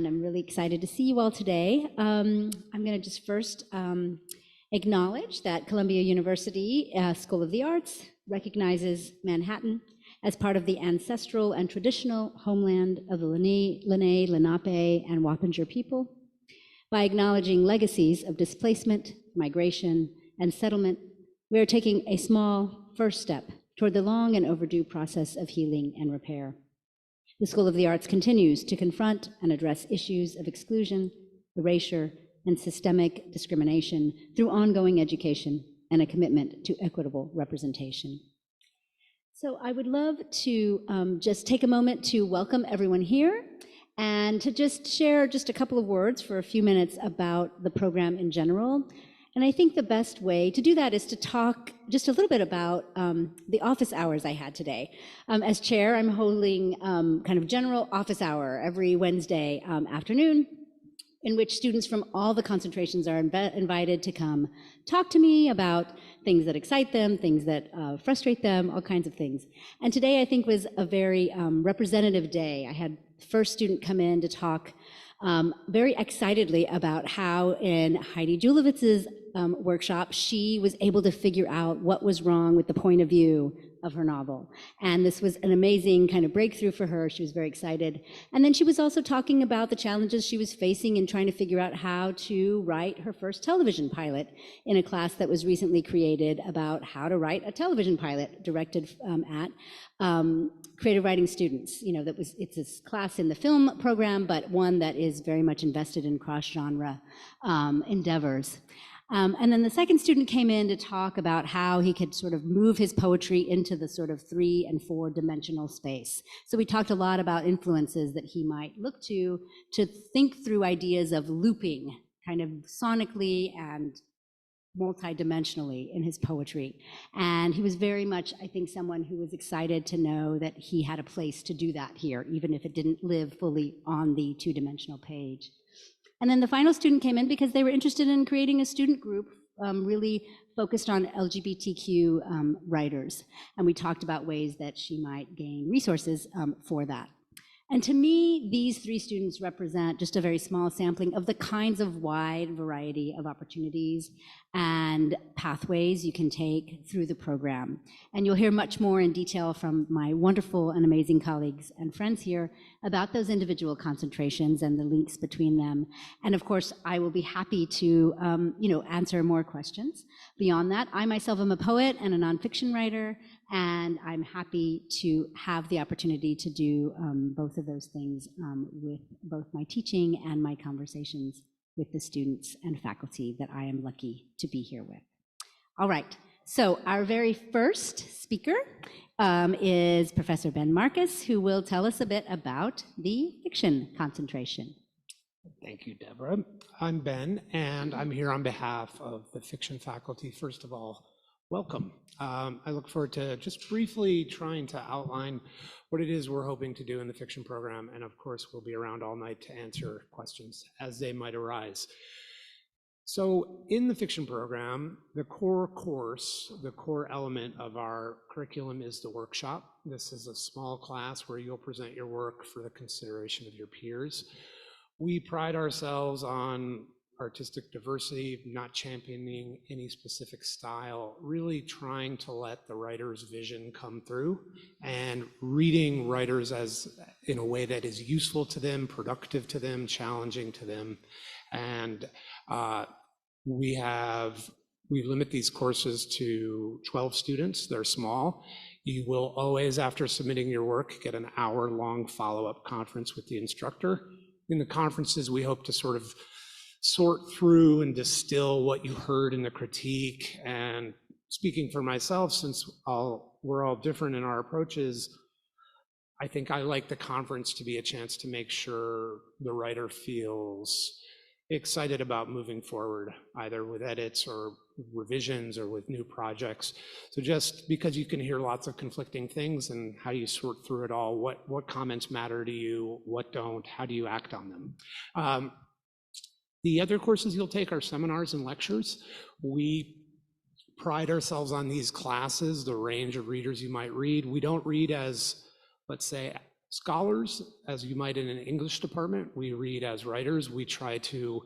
and I'm really excited to see you all today. I'm going to just first acknowledge that Columbia University School of the Arts recognizes Manhattan as part of the ancestral and traditional homeland of the Lenni, Lenape, and Wappinger people. By acknowledging legacies of displacement, migration, and settlement, we are taking a small first step toward the long and overdue process of healing and repair. The School of the Arts continues to confront and address issues of exclusion, erasure, and systemic discrimination through ongoing education and a commitment to equitable representation. So I would love to just take a moment to welcome everyone here and to just share just a couple of words for a few minutes about the program in general. And I think the best way to do that is to talk just a little bit about the office hours I had today. As chair, I'm holding kind of general office hour every Wednesday afternoon, in which students from all the concentrations are invited to come talk to me about things that excite them, things that frustrate them, all kinds of things. And today I think was a very representative day. I had the first student come in to talk very excitedly about how in Heidi Julevitz's workshop, she was able to figure out what was wrong with the point of view of her novel. And this was an amazing kind of breakthrough for her. She was very excited. And then she was also talking about the challenges she was facing in trying to figure out how to write her first television pilot in a class that was recently created about how to write a television pilot directed at creative writing students. You know, it's this class in the film program, but one that is very much invested in cross-genre endeavors. And then the second student came in to talk about how he could sort of move his poetry into the sort of 3- and 4-dimensional space. So we talked a lot about influences that he might look to think through ideas of looping, kind of sonically and multidimensionally in his poetry. And he was very much, I think, someone who was excited to know that he had a place to do that here, even if it didn't live fully on the 2-dimensional page. And then the final student came in because they were interested in creating a student group really focused on LGBTQ writers. And we talked about ways that she might gain resources for that. And to me, these 3 students represent just a very small sampling of the kinds of wide variety of opportunities and pathways you can take through the program. And you'll hear much more in detail from my wonderful and amazing colleagues and friends here about those individual concentrations and the links between them. And of course, I will be happy to answer more questions. Beyond that, I myself am a poet and a nonfiction writer, and I'm happy to have the opportunity to do both of those things with both my teaching and my conversations with the students and faculty that I am lucky to be here with. All right, so our very first speaker is Professor Ben Marcus, who will tell us a bit about the fiction concentration. Thank you, Deborah. I'm Ben, and I'm here on behalf of the fiction faculty. First of all, welcome. I look forward to just briefly trying to outline what it is we're hoping to do in the fiction program, and of course, we'll be around all night to answer questions as they might arise. So in the fiction program, the core course, the core element of our curriculum is the workshop. This is a small class where you'll present your work for the consideration of your peers. We pride ourselves on artistic diversity, not championing any specific style, really trying to let the writer's vision come through and reading writers as in a way that is useful to them, productive to them, challenging to them. And we limit these courses to 12 students. They're small. You will always, after submitting your work, get an hour-long follow-up conference with the instructor. In the conferences, we hope to sort of sort through and distill what you heard in the critique. And speaking for myself, since we're all different in our approaches, I think I like the conference to be a chance to make sure the writer feels excited about moving forward, either with edits or revisions or with new projects. So just because you can hear lots of conflicting things, and how do you sort through it all? What comments matter to you? What don't? How do you act on them? The other courses you'll take are seminars and lectures. We pride ourselves on these classes, the range of readers you might read. We don't read as, let's say, scholars, as you might in an English department. We read as writers. We try to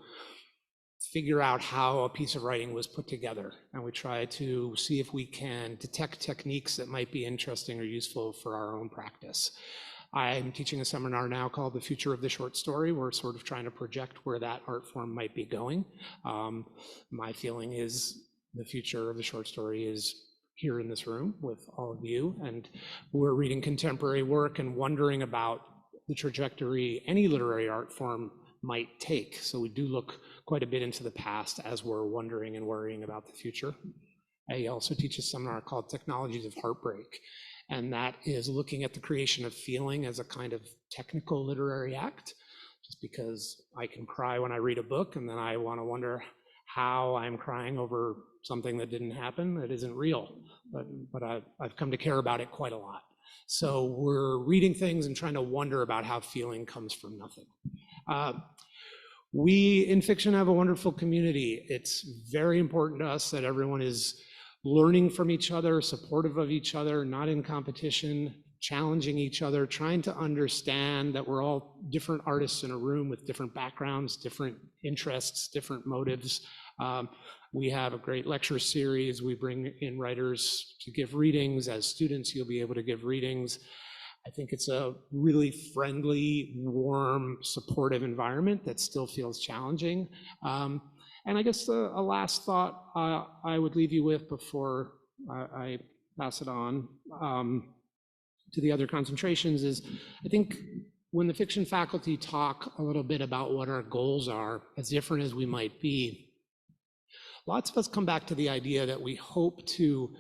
figure out how a piece of writing was put together, and we try to see if we can detect techniques that might be interesting or useful for our own practice. I'm teaching a seminar now called The Future of the Short Story. We're sort of trying to project where that art form might be going. My feeling is the future of the short story is here in this room with all of you, and we're reading contemporary work and wondering about the trajectory any literary art form might take. So we do look quite a bit into the past as we're wondering and worrying about the future. I also teach a seminar called Technologies of Heartbreak, and that is looking at the creation of feeling as a kind of technical literary act, just because I can cry when I read a book, and then I want to wonder how I'm crying over something that didn't happen, that isn't real, but I've come to care about it quite a lot. So we're reading things and trying to wonder about how feeling comes from nothing. We in fiction have a wonderful community. It's very important to us that everyone is learning from each other, supportive of each other, not in competition, challenging each other, trying to understand that we're all different artists in a room with different backgrounds, different interests, different motives. We have a great lecture series. We bring in writers to give readings. As students, you'll be able to give readings. I think it's a really friendly, warm, supportive environment that still feels challenging. And I guess a last thought I would leave you with before I pass it on to the other concentrations is, I think when the fiction faculty talk a little bit about what our goals are, as different as we might be, lots of us come back to the idea that we hope to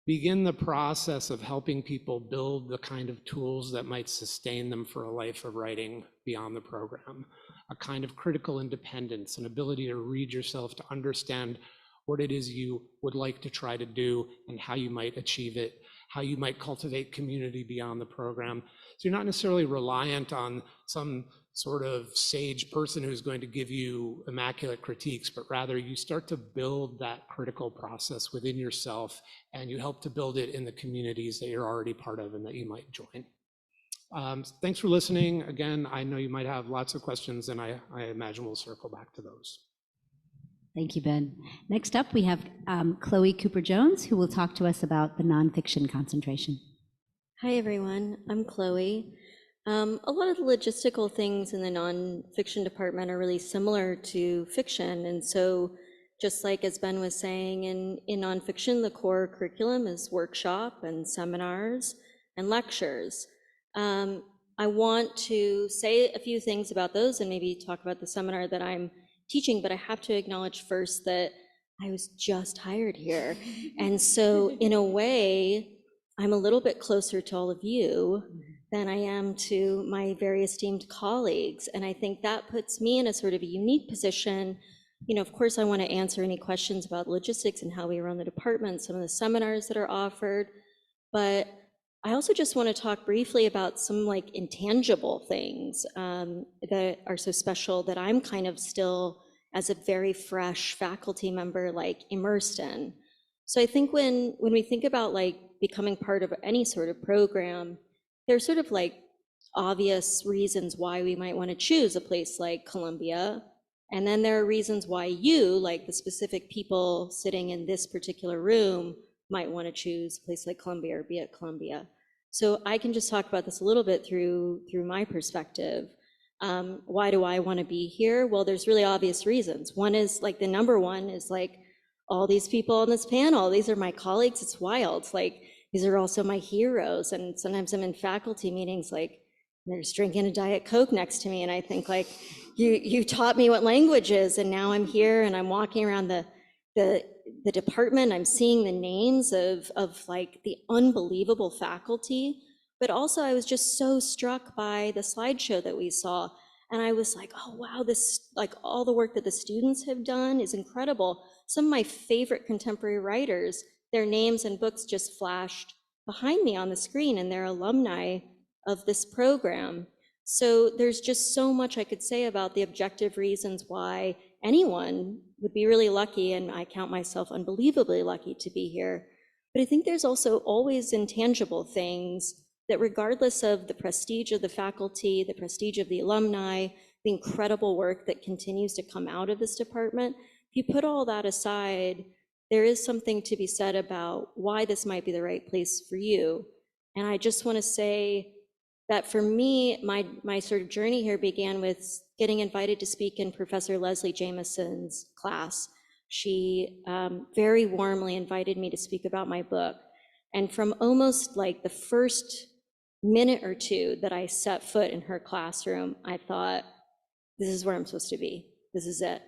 begin the process of helping people build the kind of tools that might sustain them for a life of writing beyond the program, a kind of critical independence, an ability to read yourself, to understand what it is you would like to try to do and how you might achieve it, how you might cultivate community beyond the program. So you're not necessarily reliant on some sort of sage person who's going to give you immaculate critiques, but rather you start to build that critical process within yourself, and you help to build it in the communities that you're already part of and that you might join. Thanks for listening. Again, I know you might have lots of questions, and I imagine we'll circle back to those. Thank you, Ben. Next up, we have Chloe Cooper-Jones, who will talk to us about the nonfiction concentration. Hi, everyone. I'm Chloe. A lot of the logistical things in the nonfiction department are really similar to fiction. And so just like as Ben was saying, in nonfiction, the core curriculum is workshop and seminars and lectures. I want to say a few things about those and maybe talk about the seminar that I'm teaching, but I have to acknowledge first that I was just hired here. And so in a way, I'm a little bit closer to all of you than I am to my very esteemed colleagues. And I think that puts me in a sort of a unique position. You know, of course, I want to answer any questions about logistics and how we run the department, some of the seminars that are offered, but I also just want to talk briefly about some like intangible things that are so special that I'm kind of still, as a very fresh faculty member, like immersed in. So I think when we think about like becoming part of any sort of program, there's sort of like obvious reasons why we might want to choose a place like Columbia. And then there are reasons why you, like the specific people sitting in this particular room, might want to choose a place like Columbia or be at Columbia. So I can just talk about this a little bit through my perspective. Why do I want to be here? Well, there's really obvious reasons. One is like the number one is like all these people on this panel. These are my colleagues. It's wild. Like these are also my heroes. And sometimes I'm in faculty meetings, like they're just drinking a Diet Coke next to me. And I think like, you taught me what language is. And now I'm here and I'm walking around the department. I'm seeing the names of like the unbelievable faculty. But also I was just so struck by the slideshow that we saw. And I was like, oh, wow, this, like all the work that the students have done is incredible. Some of my favorite contemporary writers, their names and books just flashed behind me on the screen, and they're alumni of this program. So there's just so much I could say about the objective reasons why anyone would be really lucky, and I count myself unbelievably lucky to be here. But I think there's also always intangible things that regardless of the prestige of the faculty, the prestige of the alumni, the incredible work that continues to come out of this department, if you put all that aside, there is something to be said about why this might be the right place for you. And I just want to say that for me, my sort of journey here began with getting invited to speak in Professor Leslie Jameson's class. She very warmly invited me to speak about my book. And from almost like the first minute or two that I set foot in her classroom, I thought, this is where I'm supposed to be. This is it.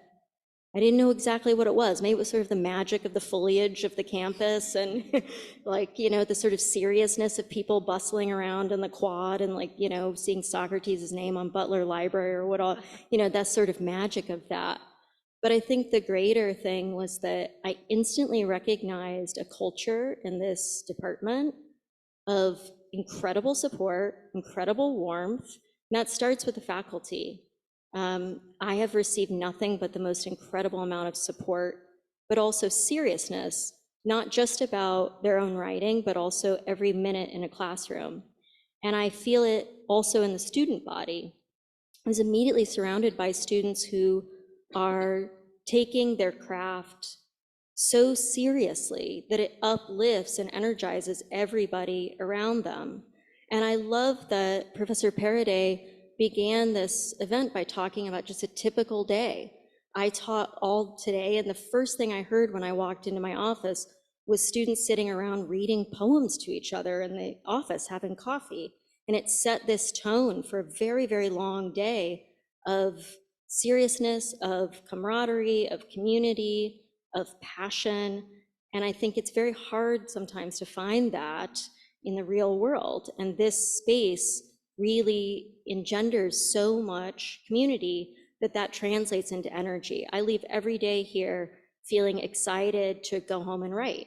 I didn't know exactly what it was. Maybe it was sort of the magic of the foliage of the campus and like, you know, the sort of seriousness of people bustling around in the quad and like, you know, seeing Socrates' name on Butler Library or what all, you know, that sort of magic of that. But I think the greater thing was that I instantly recognized a culture in this department of incredible support, incredible warmth, and that starts with the faculty. I have received nothing but the most incredible amount of support, but also seriousness, not just about their own writing, but also every minute in a classroom. And I feel it also in the student body. I was immediately surrounded by students who are taking their craft so seriously that it uplifts and energizes everybody around them. And I love that Professor Paraday began this event by talking about just a typical day. I taught all today, and the first thing I heard when I walked into my office was students sitting around reading poems to each other in the office, having coffee. And it set this tone for a very, very long day of seriousness, of camaraderie, of community, of passion. And I think it's very hard sometimes to find that in the real world. And this space really engenders so much community that translates into energy. I leave every day here feeling excited to go home and write.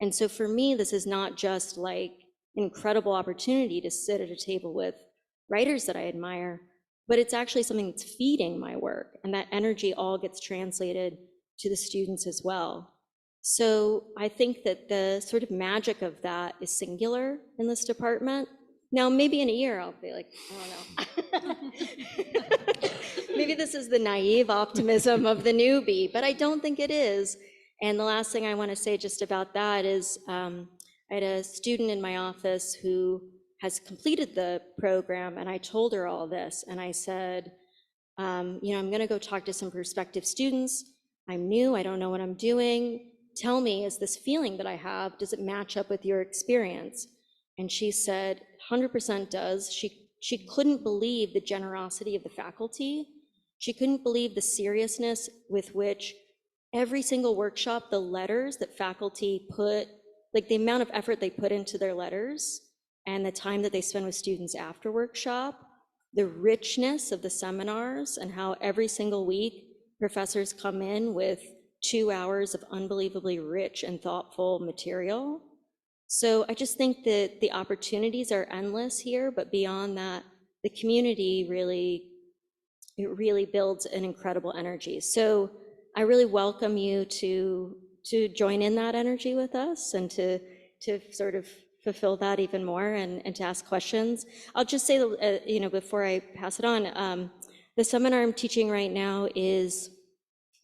And so for me, this is not just like an incredible opportunity to sit at a table with writers that I admire, but it's actually something that's feeding my work, and that energy all gets translated to the students as well. So I think that the sort of magic of that is singular in this department. Now, maybe in a year, I'll be like, I don't know. Maybe this is the naive optimism of the newbie, but I don't think it is. And the last thing I want to say just about that is I had a student in my office who has completed the program, and I told her all this, and I said, you know, I'm going to go talk to some prospective students. I'm new, I don't know what I'm doing. Tell me, is this feeling that I have, does it match up with your experience? And she said, 100% does. She couldn't believe the generosity of the faculty. She couldn't believe the seriousness with which every single workshop, the letters that faculty put, like the amount of effort they put into their letters and the time that they spend with students after workshop, the richness of the seminars and how every single week professors come in with 2 hours of unbelievably rich and thoughtful material. So I just think that the opportunities are endless here, but beyond that, the community really builds an incredible energy. So I really welcome you to join in that energy with us and to sort of fulfill that even more and to ask questions. I'll just say, you know, before I pass it on, the seminar I'm teaching right now is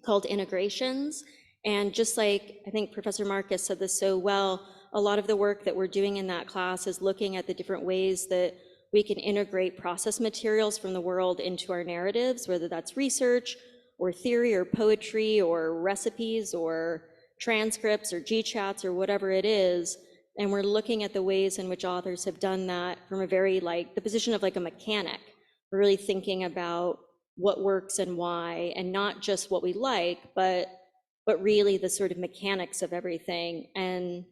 called Integrations. And just like I think Professor Marcus said this so well, a lot of the work that we're doing in that class is looking at the different ways that we can integrate process materials from the world into our narratives, whether that's research or theory or poetry or recipes or transcripts or GChats or whatever it is. And we're looking at the ways in which authors have done that from a very like the position of like a mechanic. We're really thinking about what works and why, and not just what we like, but really the sort of mechanics of everything. And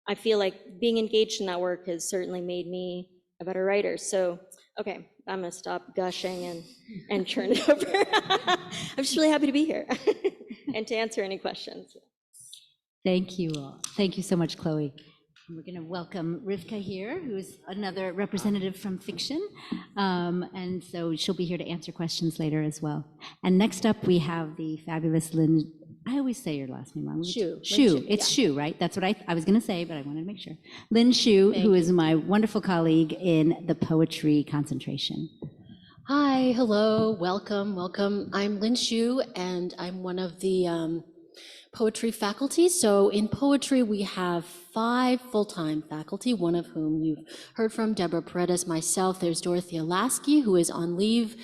I feel like being engaged in that work has certainly made me a better writer. So, okay, I'm gonna stop gushing and turn it over. I'm just really happy to be here and to answer any questions. Thank you all. Thank you so much, Chloe. And we're going to welcome Rivka here, who's another representative from fiction. And so she'll be here to answer questions later as well. And next up, we have the fabulous Lynn I always say your last name wrong. Shu. Shu. It's Shu, right? That's what I was going to say, but I wanted to make sure. Lynn Shu, who is my wonderful colleague in the poetry concentration. Hi, hello, welcome, welcome. I'm Lynn Shu, and I'm one of the poetry faculty. So in poetry, we have 5 full-time faculty, one of whom you've heard from, Deborah Paredes, myself. There's Dorothea Lasky, who is on leave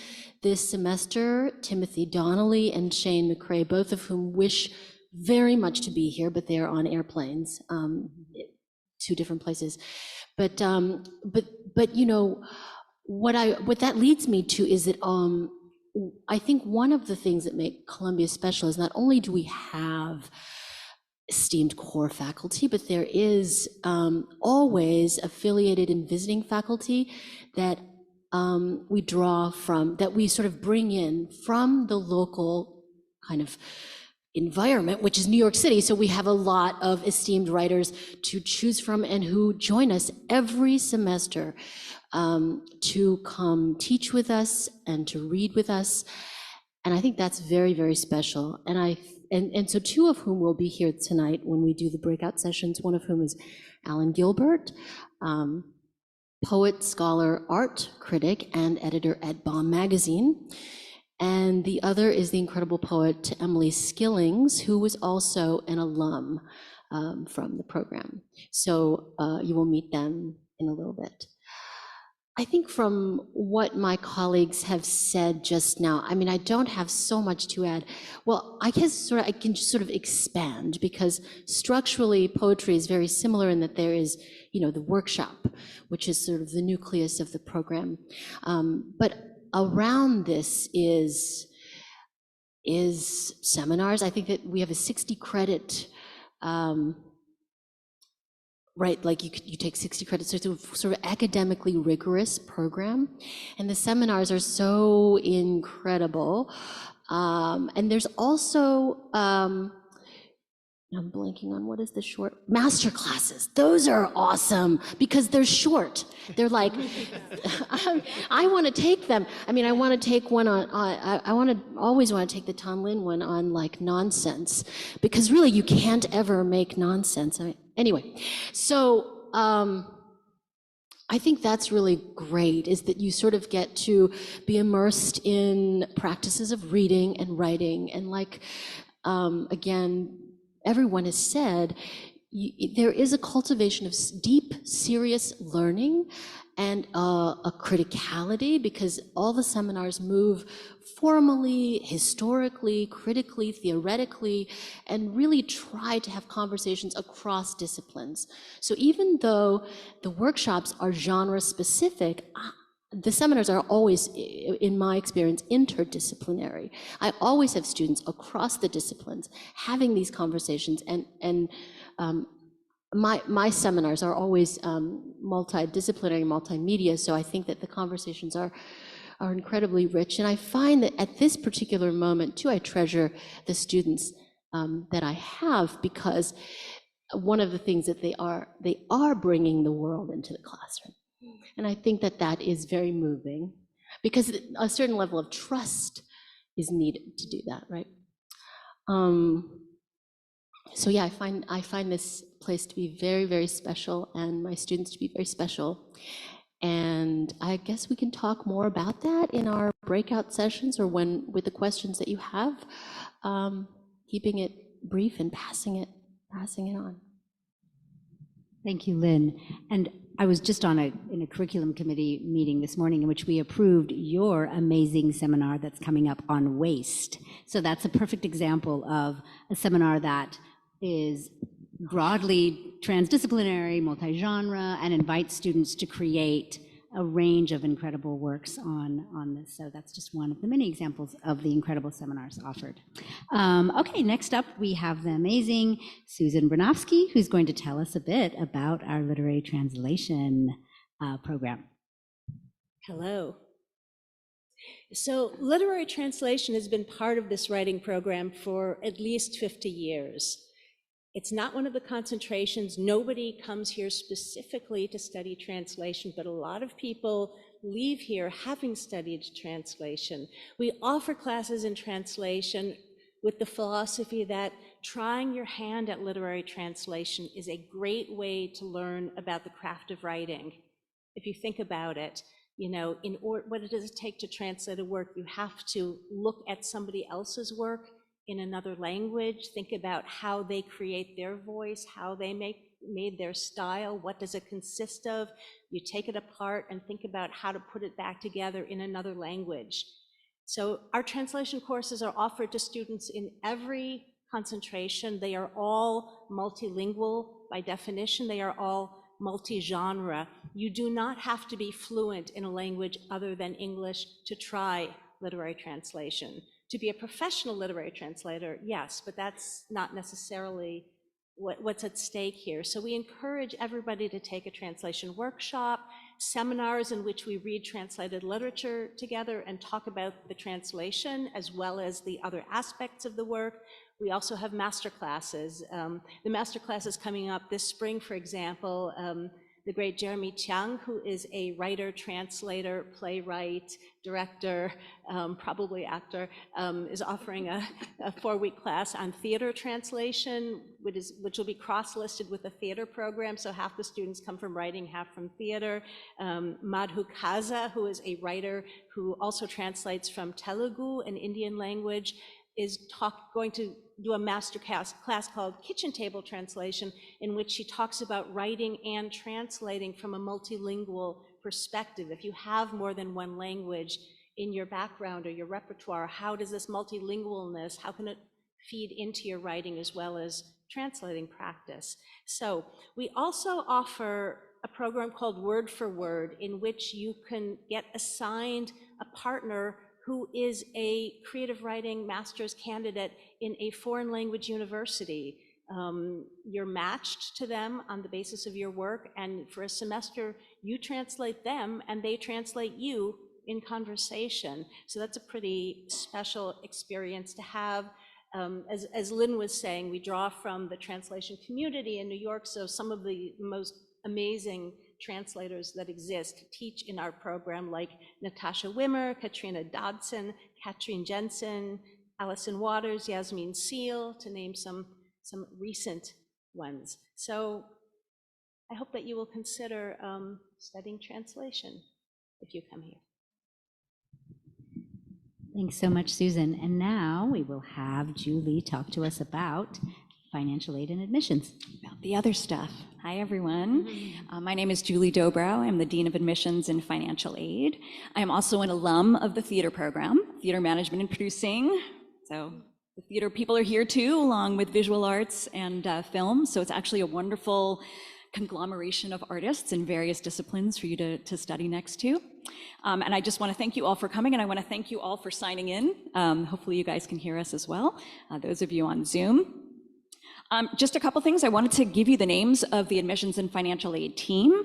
this semester, Timothy Donnelly and Shane McCrae, both of whom wish very much to be here, but they are on airplanes, 2 different places. But you know, what that leads me to is that I think one of the things that make Columbia special is not only do we have esteemed core faculty, but there is always affiliated and visiting faculty that we draw from, that we sort of bring in from the local kind of environment, which is New York City. So we have a lot of esteemed writers to choose from and who join us every semester to come teach with us and to read with us. And I think that's very, very special. And so 2 of whom will be here tonight when we do the breakout sessions, one of whom is Alan Gilbert, poet, scholar, art critic, and editor at Bomb Magazine. And the other is the incredible poet Emily Skillings, who was also an alum from the program. So you will meet them in a little bit. I think from what my colleagues have said just now, I mean, I don't have so much to add. Well, I guess I can just sort of expand, because structurally poetry is very similar in that there is, you know, the workshop, which is sort of the nucleus of the program. But around this is seminars. I think that we have a 60 credit, right, like you take 60 credits, so it's a sort of academically rigorous program. And the seminars are so incredible. And there's also, I'm blanking on what is the short, master classes. Those are awesome because they're short. They're like, I want to take them. I mean, I want to take one on I always want to take the Tom Lin one on like nonsense, because really you can't ever make nonsense. Anyway, so I think that's really great, is that you sort of get to be immersed in practices of reading and writing. And like, again, everyone has said, there is a cultivation of deep, serious learning and a criticality, because all the seminars move formally, historically, critically, theoretically, and really try to have conversations across disciplines. So even though the workshops are genre specific, the seminars are always, in my experience, interdisciplinary. I always have students across the disciplines having these conversations, and my seminars are always multidisciplinary, multimedia, so I think that the conversations are incredibly rich. And I find that at this particular moment, too, I treasure the students that I have, because one of the things that they are bringing the world into the classroom. And I think that that is very moving, because a certain level of trust is needed to do that, right? So yeah, I find this place to be very, very special, and my students to be very special. And I guess we can talk more about that in our breakout sessions, or with the questions that you have, keeping it brief and passing it on. Thank you, Lynn. And I was just in a curriculum committee meeting this morning in which we approved your amazing seminar that's coming up on waste. So that's a perfect example of a seminar that is broadly transdisciplinary, multi-genre, and invites students to create a range of incredible works on this. So that's just one of the many examples of the incredible seminars offered. Okay, next up we have the amazing Susan Bronofsky, who's going to tell us a bit about our literary translation program. Hello. So literary translation has been part of this writing program for at least 50 years. It's not one of the concentrations. Nobody comes here specifically to study translation, but a lot of people leave here having studied translation. We offer classes in translation with the philosophy that trying your hand at literary translation is a great way to learn about the craft of writing. If you think about it, you know, what does it take to translate a work? You have to look at somebody else's work in another language, think about how they create their voice, how they made their style, what does it consist of? You take it apart and think about how to put it back together in another language. So our translation courses are offered to students in every concentration. They are all multilingual by definition. They are all multi-genre. You do not have to be fluent in a language other than English to try literary translation. To be a professional literary translator, yes, but that's not necessarily what's at stake here. So we encourage everybody to take a translation workshop, seminars in which we read translated literature together and talk about the translation as well as the other aspects of the work. We also have master classes. The master class is coming up this spring, for example. The great Jeremy Chiang, who is a writer, translator, playwright, director, probably actor, is offering a 4-week class on theater translation, which will be cross-listed with the theater program, so half the students come from writing, half from theater. Madhu Kaza, who is a writer who also translates from Telugu, an Indian language, is going to do a master class called Kitchen Table Translation, in which she talks about writing and translating from a multilingual perspective. If you have more than one language in your background or your repertoire, how does this multilingualness, how can it feed into your writing as well as translating practice? So we also offer a program called Word for Word, in which you can get assigned a partner who is a creative writing master's candidate in a foreign language university. You're matched to them on the basis of your work, and for a semester, you translate them and they translate you in conversation. So that's a pretty special experience to have. As Lynn was saying, we draw from the translation community in New York, so some of the most amazing translators that exist teach in our program, like Natasha Wimmer, Katrina Dodson, Katrin Jensen, Allison Waters, Yasmin Seal, to name some recent ones. So I hope that you will consider studying translation if you come here. Thanks so much, Susan. And now we will have Julie talk to us about financial aid and admissions. About the other stuff. Hi, everyone. My name is Julie Dobrow. I'm the Dean of Admissions in Financial Aid. I am also an alum of the theater program, Theater Management and Producing. So the theater people are here too, along with visual arts and film. So it's actually a wonderful conglomeration of artists in various disciplines for you to study next to. And I just want to thank you all for coming, and I want to thank you all for signing in. Hopefully you guys can hear us as well, those of you on Zoom. Just a couple things. I wanted to give you the names of the admissions and financial aid team.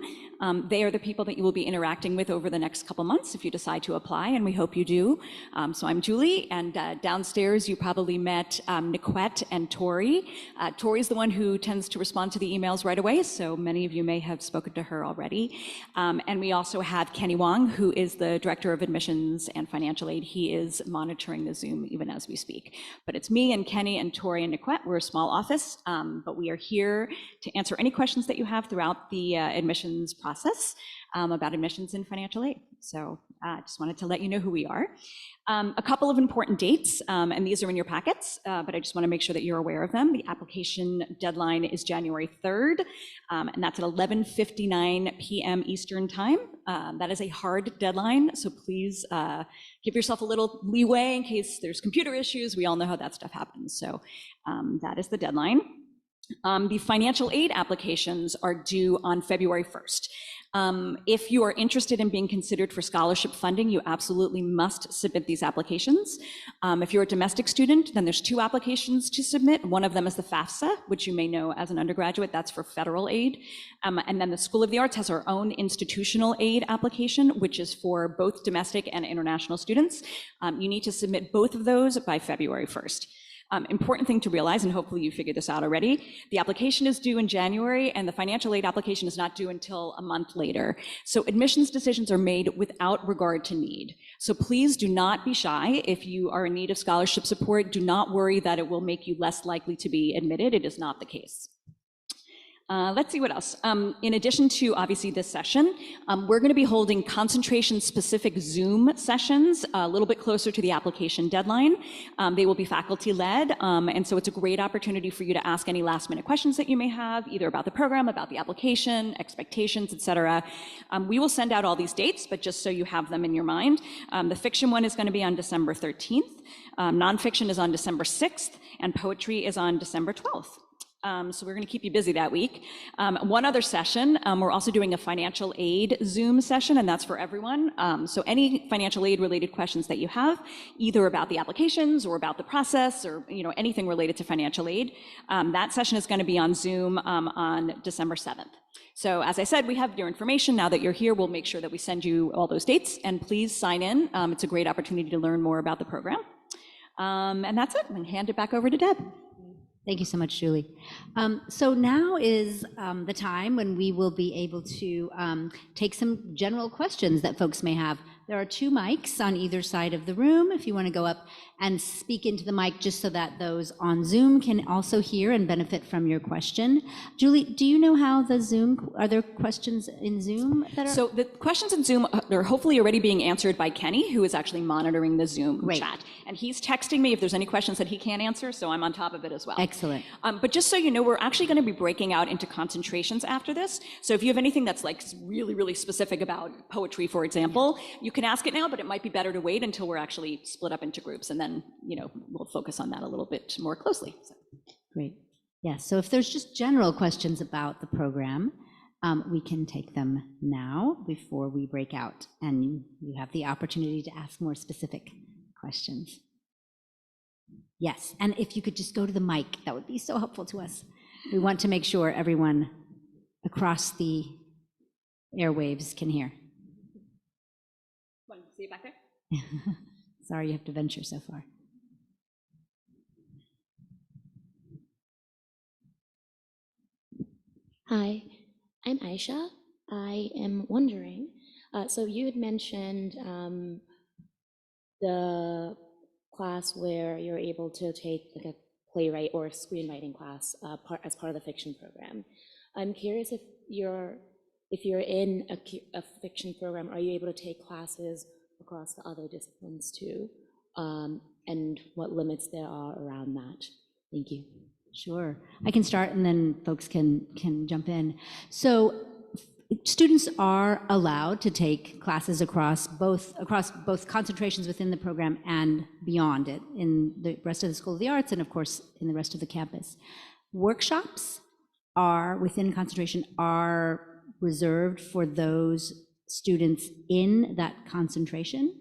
They are the people that you will be interacting with over the next couple months if you decide to apply, and we hope you do. So I'm Julie, and downstairs you probably met Niquette and Tori. Tori's the one who tends to respond to the emails right away, so many of you may have spoken to her already. And we also have Kenny Wong, who is the Director of Admissions and Financial Aid. He is monitoring the Zoom even as we speak. But it's me and Kenny and Tori and Niquette. We're a small office. But we are here to answer any questions that you have throughout the admissions process about admissions and financial aid. So I just wanted to let you know who we are. A couple of important dates, and these are in your packets, but I just want to make sure that you're aware of them. The application deadline is January 3rd, and that's at 11:59 p.m. Eastern time. That is a hard deadline, so please give yourself a little leeway in case there's computer issues. We all know how that stuff happens, so that is the deadline. The financial aid applications are due on February 1st. If you are interested in being considered for scholarship funding, you absolutely must submit these applications. If you're a domestic student, then there's 2 applications to submit. One of them is the FAFSA, which you may know as an undergraduate, that's for federal aid. And then the School of the Arts has our own institutional aid application, which is for both domestic and international students. You need to submit both of those by February 1st. Important thing to realize, and hopefully you figured this out already, the application is due in January and the financial aid application is not due until a month later. So admissions decisions are made without regard to need. So please do not be shy. If you are in need of scholarship support, do not worry that it will make you less likely to be admitted. It is not the case. Let's see what else. In addition to obviously this session, we're going to be holding concentration-specific Zoom sessions a little bit closer to the application deadline. They will be faculty-led, and so it's a great opportunity for you to ask any last-minute questions that you may have, either about the program, about the application, expectations, et cetera. We will send out all these dates, but just so you have them in your mind. The fiction one is going to be on December 13th, nonfiction is on December 6th, and poetry is on December 12th. So we're going to keep you busy that week. One other session, we're also doing a financial aid Zoom session, and that's for everyone. So any financial aid related questions that you have, either about the applications or about the process or anything related to financial aid, that session is going to be on Zoom on December 7th. So as I said, we have your information. Now that you're here, we'll make sure that we send you all those dates, and please sign in. It's a great opportunity to learn more about the program. And that's it. I'm going to hand it back over to Deb. Thank you so much, Julie. So now is the time when we will be able to take some general questions that folks may have. There are 2 mics on either side of the room if you want to go up and speak into the mic, just so that those on Zoom can also hear and benefit from your question. Julie, do you know how the Zoom, are there questions in Zoom that are? So the questions in Zoom are hopefully already being answered by Kenny, who is actually monitoring the Zoom chat. And he's texting me if there's any questions that he can't answer, so I'm on top of it as well. Excellent. But just so you know, we're actually going to be breaking out into concentrations after this. So if you have anything that's like really, really specific about poetry, for example, you can ask it now, but it might be better to wait until we're actually split up into groups, and then we'll focus on that a little bit more closely. So. Great. Yeah, so if there's just general questions about the program, we can take them now before we break out, and you have the opportunity to ask more specific questions. Yes, and if you could just go to the mic, that would be so helpful to us. We want to make sure everyone across the airwaves can hear. Want to see it back there? Sorry you have to venture so far. Hi, I'm Aisha. I am wondering, so you had mentioned the class where you're able to take like a playwright or a screenwriting class as part of the fiction program. I'm curious if you're in a fiction program, are you able to take classes across the other disciplines too, and what limits there are around that? Thank you. Sure, I can start and then folks can jump in. So students are allowed to take classes across both concentrations within the program and beyond it in the rest of the School of the Arts and of course in the rest of the campus. Workshops within concentration are reserved for those students in that concentration.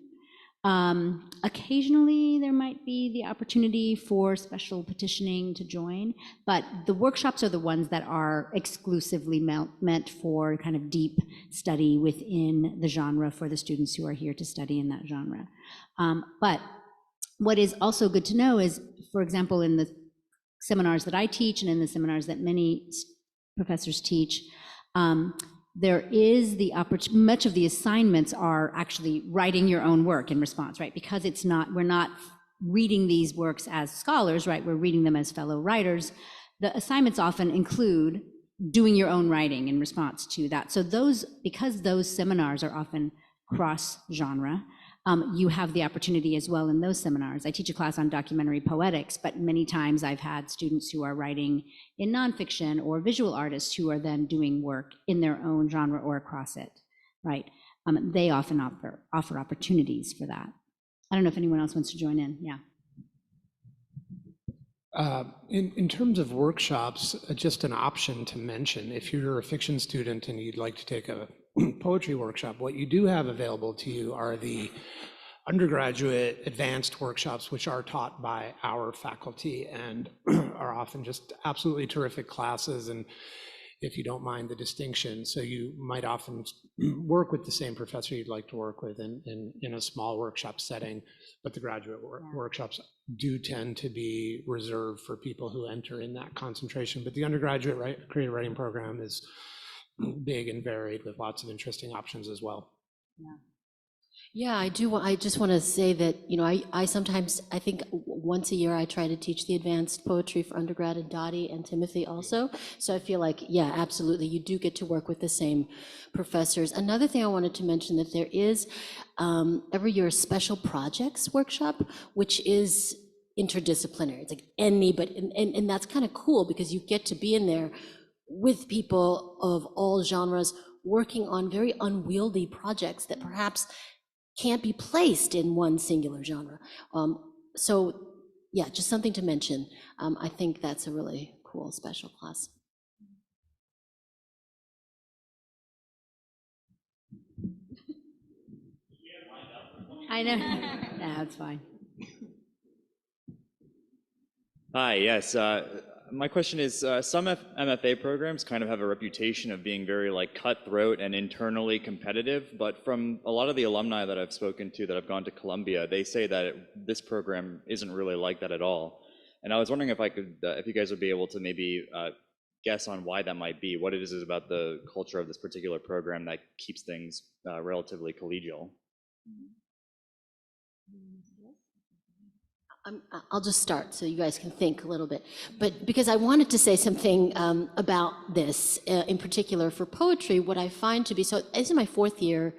Occasionally there might be the opportunity for special petitioning to join, but the workshops are the ones that are exclusively meant for kind of deep study within the genre for the students who are here to study in that genre. But what is also good to know is, for example, in the seminars that I teach and in the seminars that many professors teach, there is the opportunity, much of the assignments are actually writing your own work in response, right? Because we're not reading these works as scholars, right? We're reading them as fellow writers. The assignments often include doing your own writing in response to that. So because those seminars are often cross-genre, you have the opportunity as well in those seminars. I teach a class on documentary poetics, but many times I've had students who are writing in nonfiction or visual artists who are then doing work in their own genre or across it, right? They often offer opportunities for that. I don't know if anyone else wants to join in, yeah. In terms of workshops, just an option to mention, if you're a fiction student and you'd like to take a poetry workshop, what you do have available to you are the undergraduate advanced workshops, which are taught by our faculty and are often just absolutely terrific classes. And if you don't mind the distinction. So you might often work with the same professor you'd like to work with in a small workshop setting, but the graduate workshops do tend to be reserved for people who enter in that concentration. But the undergraduate creative writing program is big and varied with lots of interesting options as well. Yeah, I do. I just want to say that, I sometimes, I think once a year I try to teach the advanced poetry for undergrad and Dottie and Timothy also. So I feel like, yeah, absolutely, you do get to work with the same professors. Another thing I wanted to mention, that there is every year a special projects workshop, which is interdisciplinary. It's like anybody, and that's kind of cool because you get to be in there with people of all genres working on very unwieldy projects that perhaps can't be placed in one singular genre. So yeah, just something to mention. I think that's a really cool special class. I know. No, that's fine. Hi, yes. My question is, some MFA programs kind of have a reputation of being very cutthroat and internally competitive, but from a lot of the alumni that I've spoken to that have gone to Columbia, they say that this program isn't really like that at all. And I was wondering if if you guys would be able to maybe guess on why that might be, what it is about the culture of this particular program that keeps things relatively collegial. I'll just start so you guys can think a little bit. But because I wanted to say something about this, in particular for poetry, what I find to be, so this is my 4th year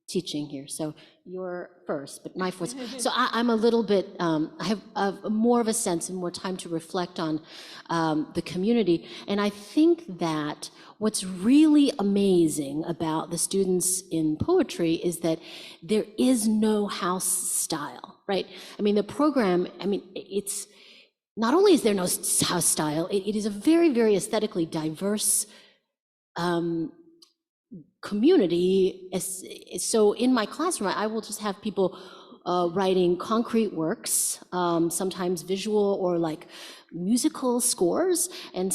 teaching here, so you're first, but my 4th. So I'm a little bit, I have more of a sense and more time to reflect on the community. And I think that what's really amazing about the students in poetry is that there is no house style. Right? I mean, the program, it's not only is there no house style, it is a very, very aesthetically diverse community. So in my classroom, I will just have people writing concrete works, sometimes visual or musical scores, and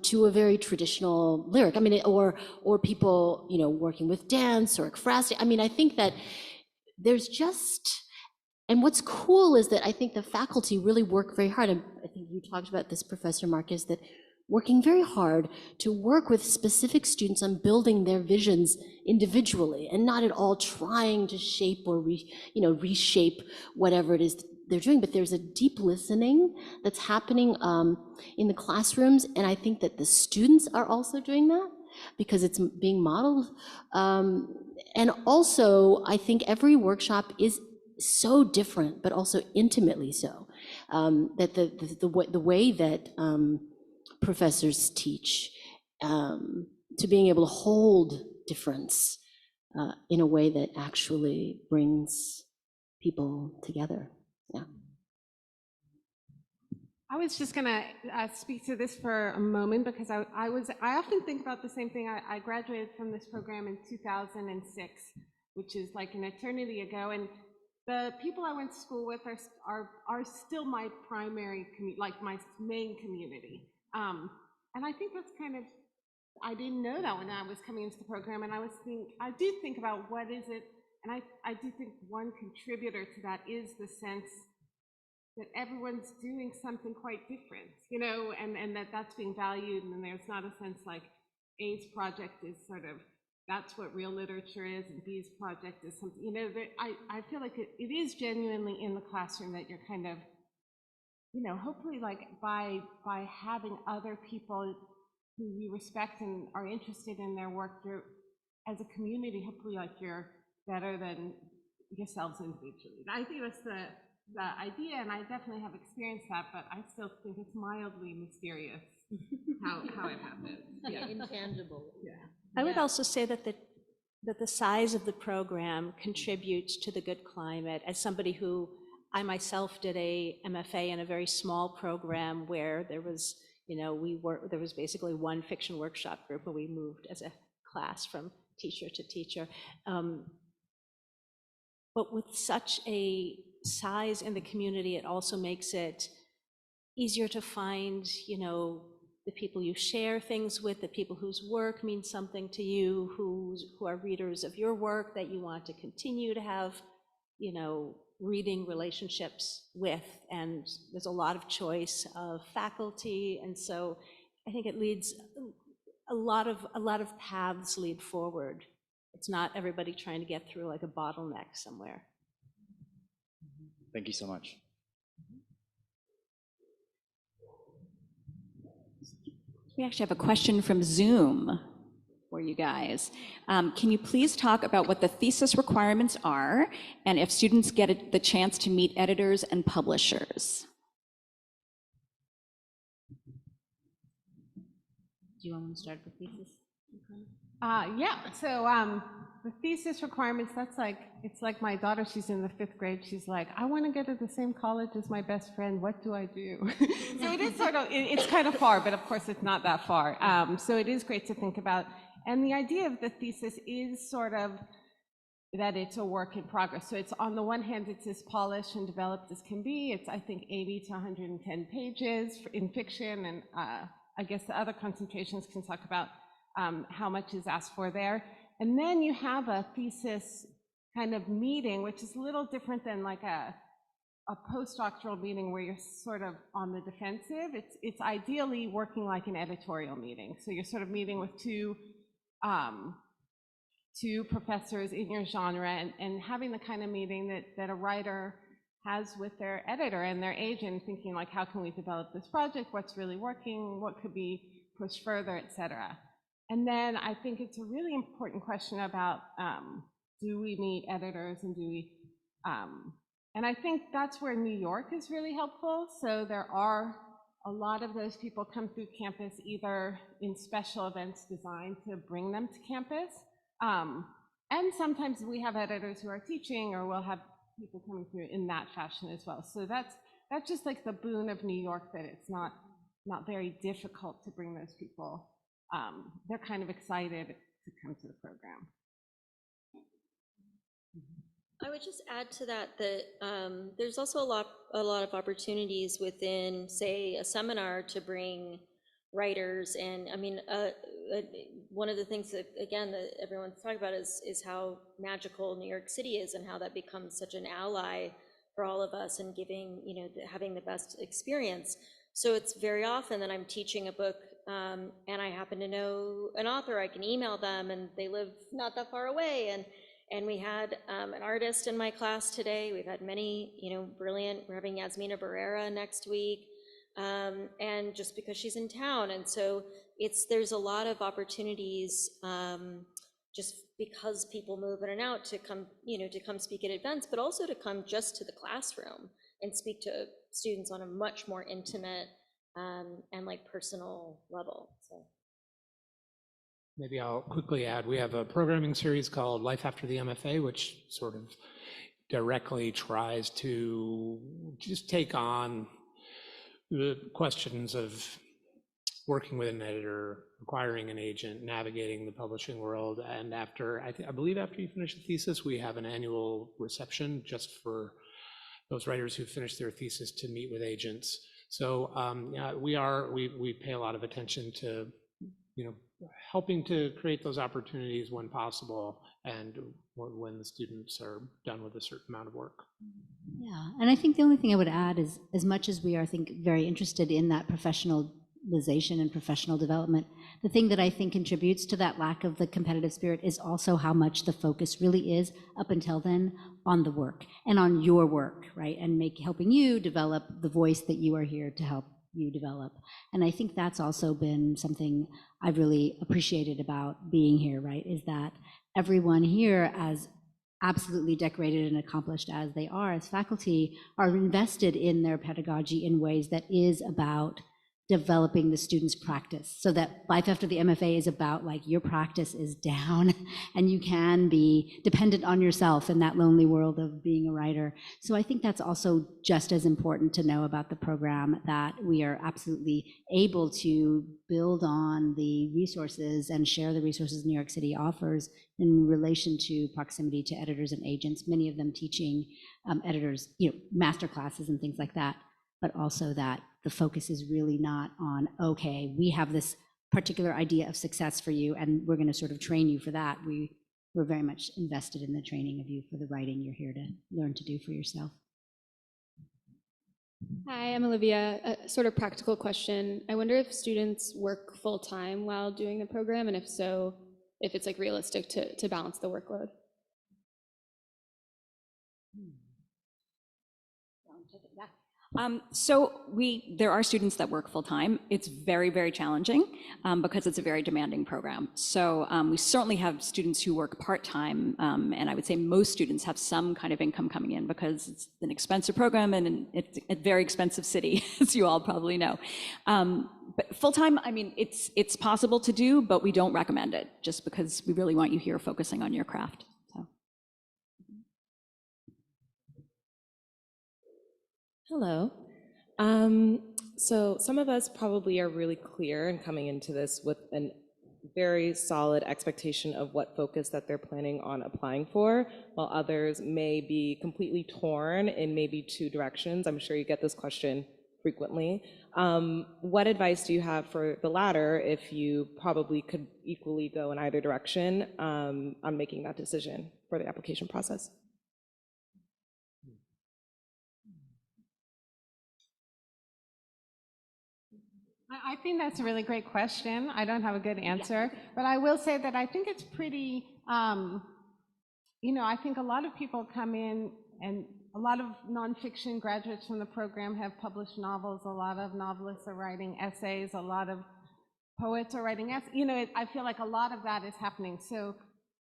to a very traditional lyric. Or people, working with dance or ekphrastic. I think that there's just. And what's cool is that I think the faculty really work very hard, and I think you talked about this, Professor Marcus, that working very hard to work with specific students on building their visions individually, and not at all trying to shape or reshape whatever it is they're doing. But there's a deep listening that's happening in the classrooms, and I think that the students are also doing that because it's being modeled. And also, I think every workshop is so different, but also intimately so. That the way that professors teach, to being able to hold difference in a way that actually brings people together. Yeah. I was just going to speak to this for a moment because I often think about the same thing. I graduated from this program in 2006, which is like an eternity ago, and the people I went to school with are still my primary my main community. And I think that's kind of, I didn't know that when I was coming into the program, and I do think about what is it, and I do think one contributor to that is the sense that everyone's doing something quite different, and that's being valued, and there's not a sense like A's project is sort of, that's what real literature is, and B's project is something, I feel like it is genuinely in the classroom that you're kind of, hopefully by having other people who you respect and are interested in their work, you're, as a community, hopefully you're better than yourselves individually. I think that's the idea, and I definitely have experienced that, but I still think it's mildly mysterious how it happens. Yeah. Intangible. Yeah. I would also say that the size of the program contributes to the good climate. As somebody who, I myself did a MFA in a very small program where there was, there was basically one fiction workshop group, and we moved as a class from teacher to teacher. But with such a size in the community, it also makes it easier to find, the the people you share things with, the people whose work means something to you, who are readers of your work that you want to continue to have, you know, reading relationships with. And there's a lot of choice of faculty, and so I think it leads a lot of paths lead forward. It's not everybody trying to get through like a bottleneck somewhere. Thank you so much. We actually have a question from Zoom for you guys. Can you please talk about what the thesis requirements are and if students get the chance to meet editors and publishers? Do you want me to start with thesis? Yeah, so the thesis requirements, it's like my daughter, she's in the 5th grade. She's like, I want to go to the same college as my best friend. What do I do? So it is sort of, it's kind of far, but of course it's not that far. So it is great to think about. And the idea of the thesis is sort of that it's a work in progress. So it's, on the one hand, it's as polished and developed as can be. It's, I think, 80 to 110 pages in fiction, and I guess the other concentrations can talk about how much is asked for there. And then you have a thesis kind of meeting, which is a little different than like a postdoctoral meeting where you're sort of on the defensive. It's ideally working like an editorial meeting. So you're sort of meeting with two professors in your genre, and having the kind of meeting that a writer has with their editor and their agent, thinking like, how can we develop this project? What's really working? What could be pushed further, et cetera. And then I think it's a really important question about, do we meet editors, and do we, and I think that's where New York is really helpful. So there are a lot of those people come through campus either in special events designed to bring them to campus. And sometimes we have editors who are teaching, or we'll have people coming through in that fashion as well. So that's just like the boon of New York, that it's not very difficult to bring those people. They're kind of excited to come to the program. I would just add to that there's also a lot of opportunities within, say, a seminar to bring writers. And I mean, one of the things that, again, that everyone's talking about is how magical New York City is, and how that becomes such an ally for all of us, and giving, you know, having the best experience. So it's very often that I'm teaching a book, and I happen to know an author. I can email them, and they live not that far away. And we had an artist in my class today. We've had many, you know, brilliant. We're having Yasmina Barrera next week, and just because she's in town. And so there's a lot of opportunities, just because people move in and out, to come, you know, to come speak at events, but also to come just to the classroom and speak to students on a much more intimate and like personal level. So Maybe I'll quickly add, we have a programming series called Life After the MFA, which sort of directly tries to just take on the questions of working with an editor, acquiring an agent, navigating the publishing world. And after, I believe after you finish a thesis, we have an annual reception just for those writers who finish their thesis to meet with agents. So yeah, we pay a lot of attention to, you know, helping to create those opportunities when possible, and when the students are done with a certain amount of work. Yeah, and I think the only thing I would add is, as much as we are, I think, very interested in that professionalization and professional development, the thing that I think contributes to that lack of the competitive spirit is also how much the focus really is, up until then, on the work and on your work, right? And helping you develop the voice that you are here to help you develop. And I think that's also been something I've really appreciated about being here, right? Is that everyone here, as absolutely decorated and accomplished as they are as faculty, are invested in their pedagogy in ways that is about developing the students' practice, so that Life After the MFA is about, like, your practice is down and you can be dependent on yourself in that lonely world of being a writer. So I think that's also just as important to know about the program, that we are absolutely able to build on the resources and share the resources New York City offers in relation to proximity to editors and agents, many of them teaching editors, you know, master classes and things like that. but also that the focus is really not on, okay, we have this particular idea of success for you, and we're going to sort of train you for that. We're very much invested in the training of you for the writing you're here to learn to do for yourself. Hi, I'm Olivia. A sort of practical question. I wonder if students work full-time while doing the program, and if so, if it's like realistic to balance the workload. So there are students that work full-time. It's very, very challenging because it's a very demanding program. So we certainly have students who work part-time, and I would say most students have some kind of income coming in because it's an expensive program and it's a very expensive city, as you all probably know. But full-time, I mean, it's possible to do, but we don't recommend it just because we really want you here focusing on your craft. Hello. So some of us probably are really clear in coming into this with a very solid expectation of what focus that they're planning on applying for, while others may be completely torn in maybe two directions. I'm sure you get this question frequently. What advice do you have for the latter if you probably could equally go in either direction on making that decision for the application process? I think that's a really great question. I don't have a good answer, but I will say that I think it's pretty, I think a lot of people come in, and a lot of nonfiction graduates from the program have published novels. A lot of novelists are writing essays. A lot of poets are writing essays. I feel like a lot of that is happening. So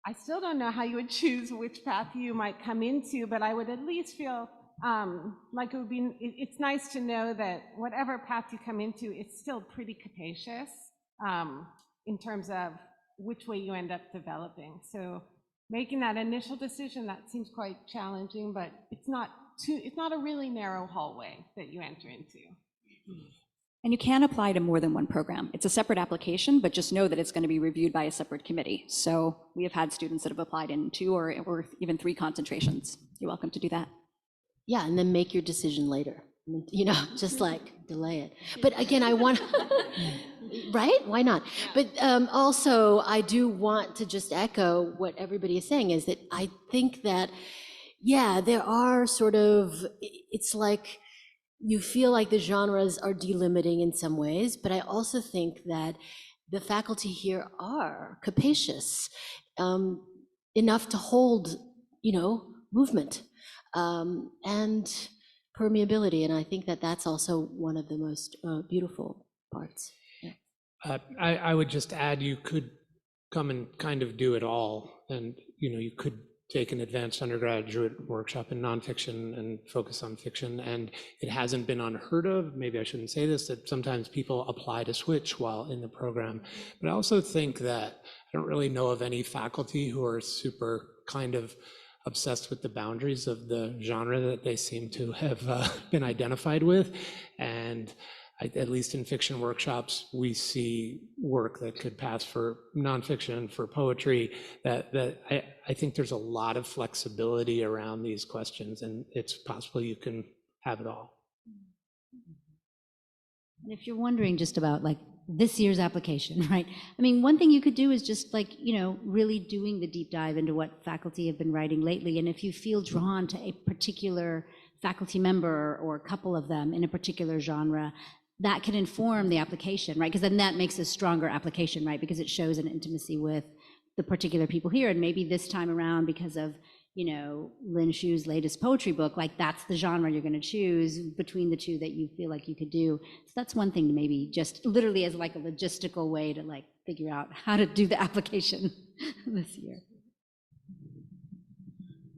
I still don't know how you would choose which path you might come into, but I would at least feel like it's nice to know that whatever path you come into, it's still pretty capacious in terms of which way you end up developing. So making that initial decision, that seems quite challenging, but it's not a really narrow hallway that you enter into. And you can apply to more than one program. It's a separate application, but just know that it's going to be reviewed by a separate committee. So we have had students that have applied in 2 or even 3 concentrations. You're welcome to do that. Yeah, and then make your decision later. Just like delay it. But again, I want, right? Why not? But also, I do want to just echo what everybody is saying, is that I think that, there are sort of, it's like you feel like the genres are delimiting in some ways, but I also think that the faculty here are capacious enough to hold, movement. And permeability, and I think that that's also one of the most beautiful parts. Yeah. I would just add, you could come and kind of do it all, and you could take an advanced undergraduate workshop in nonfiction and focus on fiction, and it hasn't been unheard of, maybe I shouldn't say this, that sometimes people apply to switch while in the program. But I also think that I don't really know of any faculty who are super kind of obsessed with the boundaries of the genre that they seem to have been identified with. And at least in fiction workshops, we see work that could pass for nonfiction, for poetry, that I think there's a lot of flexibility around these questions, and it's possible you can have it all. And if you're wondering just about this year's application, right? I mean, one thing you could do is just really doing the deep dive into what faculty have been writing lately. And if you feel drawn to a particular faculty member or a couple of them in a particular genre, that can inform the application, right? Because then that makes a stronger application, right? Because it shows an intimacy with the particular people here. And maybe this time around, because of Lin Shu's latest poetry book, that's the genre you're going to choose between the two that you feel like you could do. So that's one thing to maybe just literally as a logistical way to figure out how to do the application this year.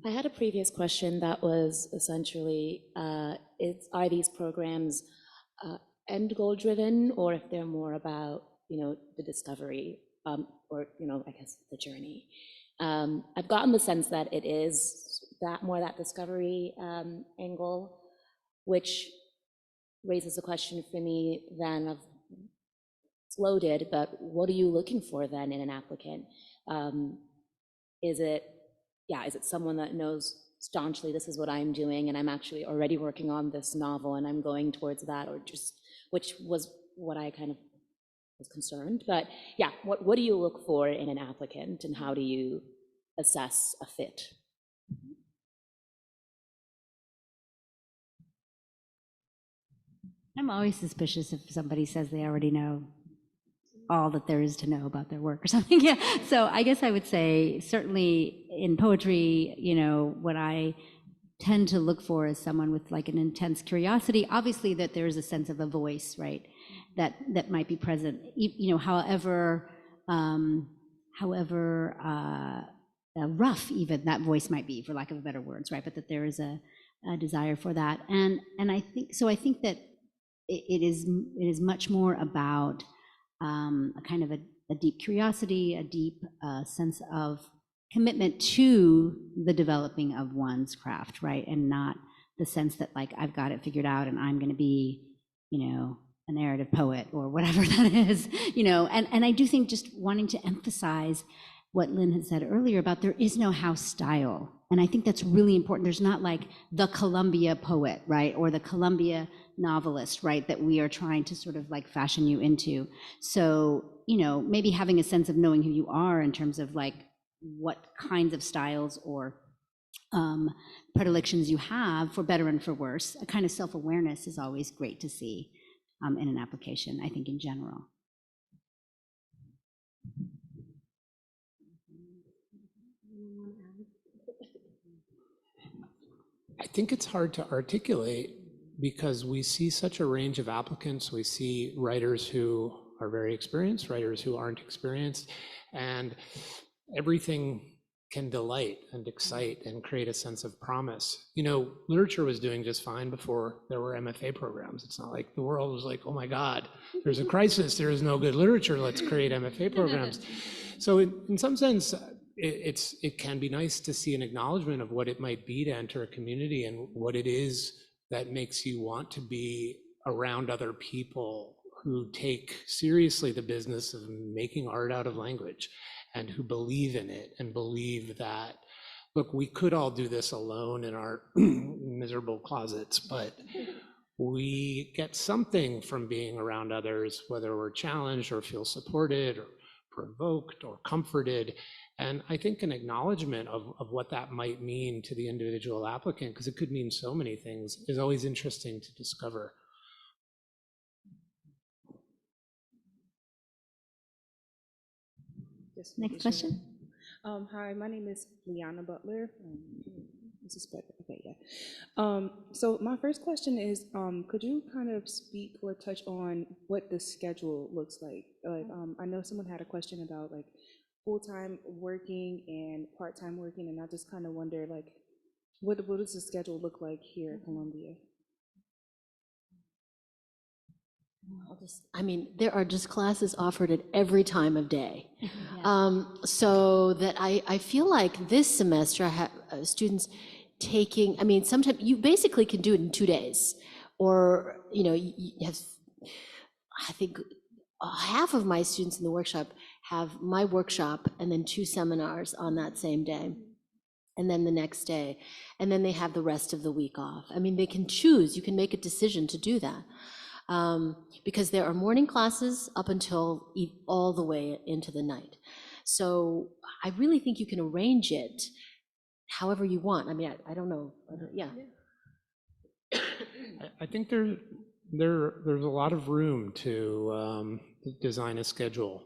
I had a previous question that was essentially, are these programs end goal driven, or if they're more about, the discovery, or, I guess the journey. I've gotten the sense that it is that discovery angle, which raises the question for me then of, it's loaded, but what are you looking for then in an applicant? Is it someone that knows staunchly, this is what I'm doing, and I'm actually already working on this novel, and I'm going towards that, or just, which was what I kind of was concerned. But yeah, what do you look for in an applicant, and how do you assess a fit? I'm always suspicious if somebody says they already know all that there is to know about their work or something. Yeah. So I guess I would say certainly in poetry, you know, what I tend to look for is someone with like an intense curiosity. Obviously that there is a sense of a voice, right? That might be present, you know, however rough even that voice might be, for lack of better words, right? But that there is a desire for that. And I think that it is much more about a kind of a deep curiosity, a deep sense of commitment to the developing of one's craft, right? And not the sense that like, I've got it figured out and I'm going to be, you know, a narrative poet or whatever that is, you know. And I do think just wanting to emphasize what Lynn had said earlier about there is no house style. And I think that's really important. There's not like the Columbia poet, right? Or the Columbia novelist, right? That we are trying to sort of like fashion you into. So, you know, maybe having a sense of knowing who you are in terms of like what kinds of styles or predilections you have, for better and for worse. A kind of self-awareness is always great to see in an application, I think, in general. I think it's hard to articulate because we see such a range of applicants. We see writers who are very experienced, writers who aren't experienced, and everything can delight and excite and create a sense of promise. You know, literature was doing just fine before there were MFA programs. It's not like the world was like, oh my God, there's a crisis, there is no good literature, let's create MFA programs. So in some sense, it can be nice to see an acknowledgement of what it might be to enter a community and what it is that makes you want to be around other people who take seriously the business of making art out of language and who believe in it and believe that, look, we could all do this alone in our miserable closets, but we get something from being around others, whether we're challenged or feel supported or provoked or comforted. And I think an acknowledgement of what that might mean to the individual applicant, because it could mean so many things, is always interesting to discover. Next question. Hi, my name is Liana Butler. This is better. Okay, yeah. So my first question is, could you kind of speak or touch on what the schedule looks like? Like, I know someone had a question about like full-time working and part-time working, and I just kind of wonder, like, what does the schedule look like here at Columbia? I mean, there are just classes offered at every time of day. So that I feel like this semester I have students taking, I mean, sometimes you basically can do it in 2 days, or, you know, you have, I think half of my students in the workshop have my workshop and then 2 seminars on that same day, and then the next day, and then they have the rest of the week off. I mean, they can choose, you can make a decision to do that. Because there are morning classes up until all the way into the night. So I really think you can arrange it however you want. I mean, I don't know, yeah. I think there's a lot of room to design a schedule.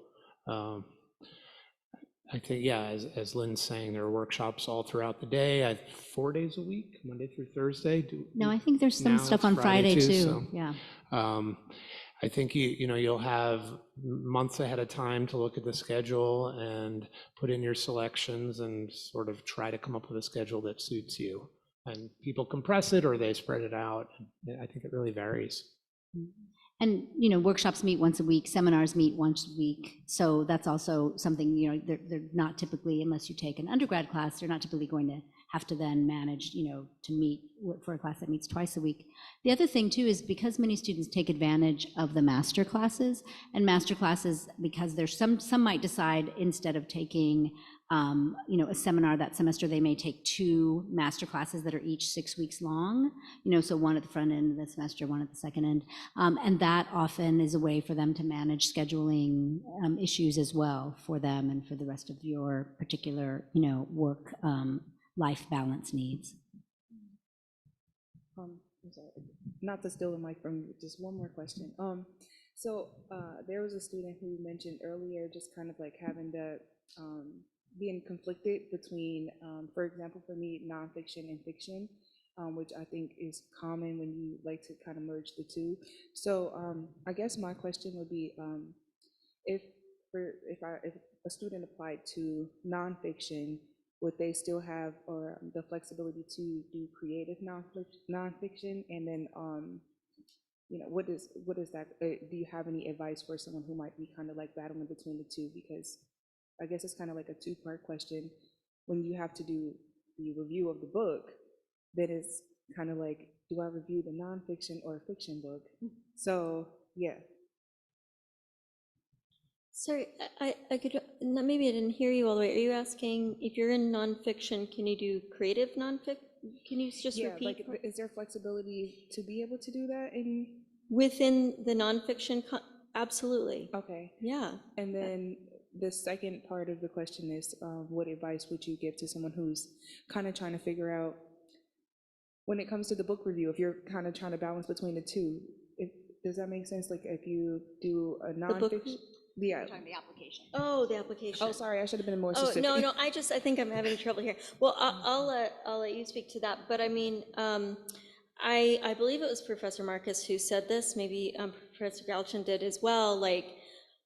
I think, yeah, as Lynn's saying, there are workshops all throughout the day. I have 4 days a week, Monday through Thursday. No, I think there's some stuff on Friday too. So, yeah. I think you'll have months ahead of time to look at the schedule and put in your selections and sort of try to come up with a schedule that suits you. And people compress it or they spread it out. I think it really varies. And, you know, workshops meet once a week, seminars meet once a week. So that's also something, you know, they're not typically, unless you take an undergrad class, they're not typically going to have to then manage, you know, to meet for a class that meets twice a week. The other thing too is because many students take advantage of the master classes, and master classes, because there's some might decide instead of taking a seminar that semester, they may take 2 master classes that are each 6 weeks long, so one at the front end of the semester, one at the second end. And that often is a way for them to manage scheduling issues as well for them and for the rest of your particular, work life balance needs. I'm sorry, not to steal the mic from you, just one more question. So there was a student who mentioned earlier just kind of like having the being conflicted between, for example, for me, nonfiction and fiction, which I think is common when you like to kind of merge the two. So I guess my question would be, if a student applied to nonfiction, would they still have the flexibility to do creative nonfiction? And then, what is that? Do you have any advice for someone who might be kind of like battling between the two? Because I guess it's kind of like a 2-part question. When you have to do the review of the book, then it's kind of like, do I review the nonfiction or a fiction book? So yeah. Sorry, I could, maybe I didn't hear you all the way. Are you asking if you're in nonfiction, can you do creative nonfiction? Can you just repeat? Like, is there flexibility to be able to do that within the nonfiction? Absolutely. Okay. Yeah. And then the second part of the question is, what advice would you give to someone who's kind of trying to figure out, when it comes to the book review, if you're kind of trying to balance between the two, does that make sense? Like if you do a nonfiction? Yeah. The application. Oh, the application. Oh, sorry, I should have been more specific. Oh, no, I think I'm having trouble here. Well, I'll let you speak to that, but I mean, I believe it was Professor Marcus who said this, maybe Professor Galchin did as well, like,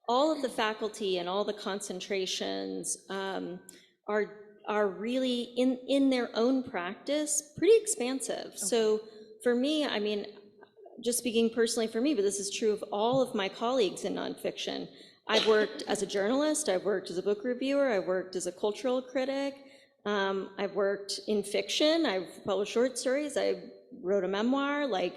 all of the faculty and all the concentrations are really, in their own practice, pretty expansive. Okay. So for me, I mean, just speaking personally for me, but this is true of all of my colleagues in nonfiction, I've worked as a journalist, I've worked as a book reviewer, I've worked as a cultural critic, I've worked in fiction, I've published short stories, I wrote a memoir, like,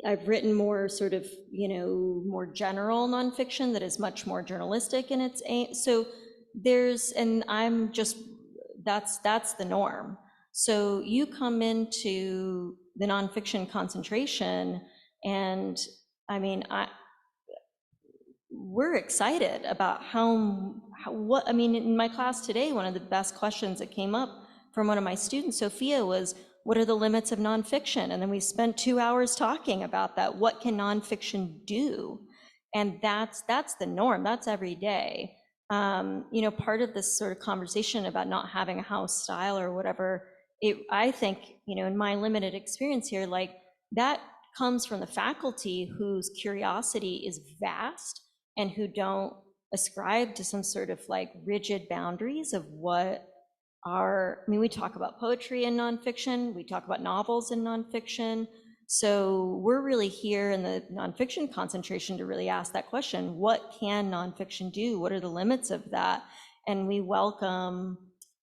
I've written more sort of, more general nonfiction that is much more journalistic in its aim. So and I'm just, that's the norm. So you come into the nonfiction concentration, and I mean, we're excited about I mean, in my class today, one of the best questions that came up from one of my students, Sophia, was, what are the limits of nonfiction? And then we spent 2 hours talking about that. What can nonfiction do? And that's the norm. That's every day. Part of this sort of conversation about not having a house style or whatever, I think, in my limited experience here, like, that comes from the faculty whose curiosity is vast and who don't ascribe to some sort of like rigid boundaries of what we talk about poetry in nonfiction, we talk about novels in nonfiction. So we're really here in the nonfiction concentration to really ask that question: what can nonfiction do? What are the limits of that? And we welcome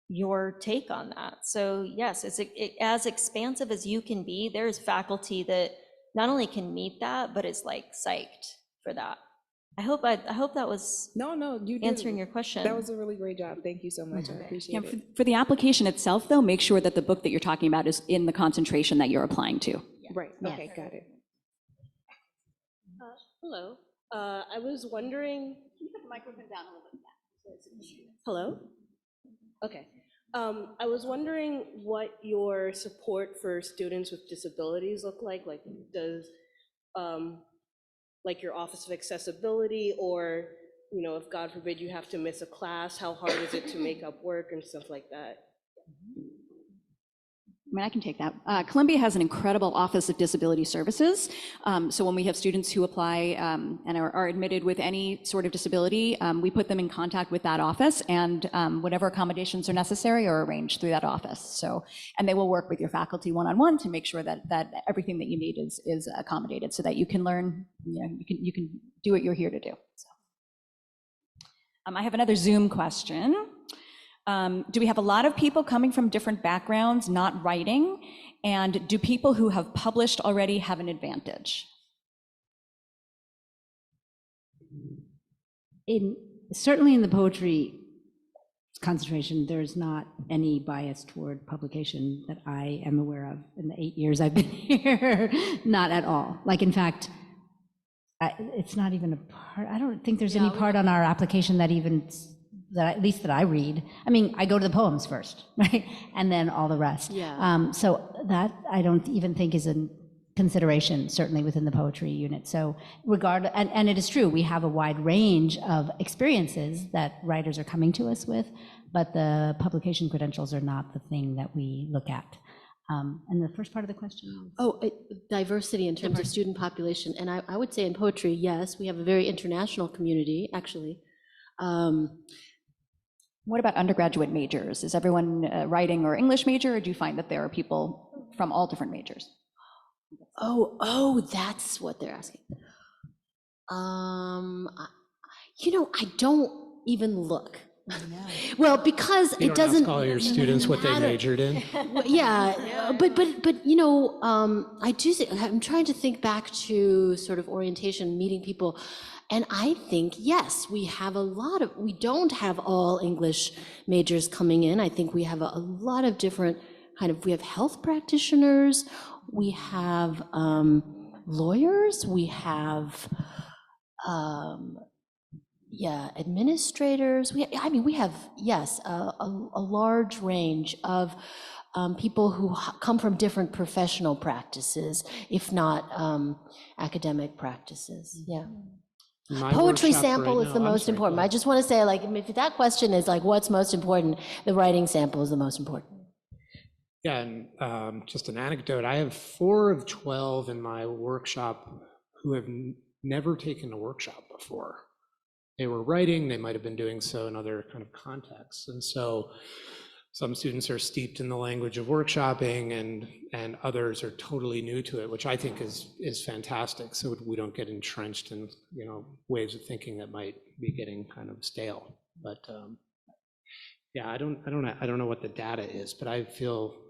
your take on that. So yes, it's as expansive as you can be. There's faculty that not only can meet that, but is like psyched for that. I hope that was you answering your question. That was a really great job. Thank you so much. I appreciate it. For the application itself, though, make sure that the book that you're talking about is in the concentration that you're applying to. Right. Okay, got it. Hello. I was wondering. Can you put the microphone down a little bit? Hello. Okay. I was wondering what your support for students with disabilities look like. Like, does like your Office of Accessibility, or if God forbid you have to miss a class, how hard is it to make up work and stuff like that? I mean, I can take that. Columbia has an incredible Office of Disability Services. So when we have students who apply and are admitted with any sort of disability, we put them in contact with that office, and whatever accommodations are necessary are arranged through that office. So, and they will work with your faculty one-on-one to make sure that everything that you need is accommodated, so that you can learn, you can do what you're here to do. So. I have another Zoom question. Do we have a lot of people coming from different backgrounds not writing? And do people who have published already have an advantage? Certainly in the poetry concentration, there's not any bias toward publication that I am aware of in the 8 years I've been here. Not at all. Like, in fact, it's not even a part, I don't think there's any part on our application that even, that at least that I read. I mean, I go to the poems first, right? And then all the rest. Yeah. So that I don't even think is a consideration, certainly within the poetry unit. So and it is true, we have a wide range of experiences that writers are coming to us with, but the publication credentials are not the thing that we look at. And the first part of the question? Diversity in terms of student population. And I would say in poetry, yes, we have a very international community, actually. What about undergraduate majors? Is everyone writing or English major, or do you find that there are people from all different majors? That's what they're asking. I don't even look. Well, because You it don't doesn't ask all your students what they matter. majored in. But I do think, I'm trying to think back to sort of orientation, meeting people, and I think, yes, we don't have all English majors coming in. I think we have a lot of different we have health practitioners, we have lawyers, we have administrators. We have, yes, a large range of people who come from different professional practices, if not academic practices. Yeah. Poetry sample is the most important. I just want to say, if that question is what's most important, the writing sample is the most important. Yeah, and just an anecdote, I have 4 of 12 in my workshop who have never taken a workshop before. They were writing, they might have been doing so in other kind of contexts. And so some students are steeped in the language of workshopping, and others are totally new to it, which I think is fantastic. So we don't get entrenched in ways of thinking that might be getting kind of stale. But I don't know what the data is, but I feel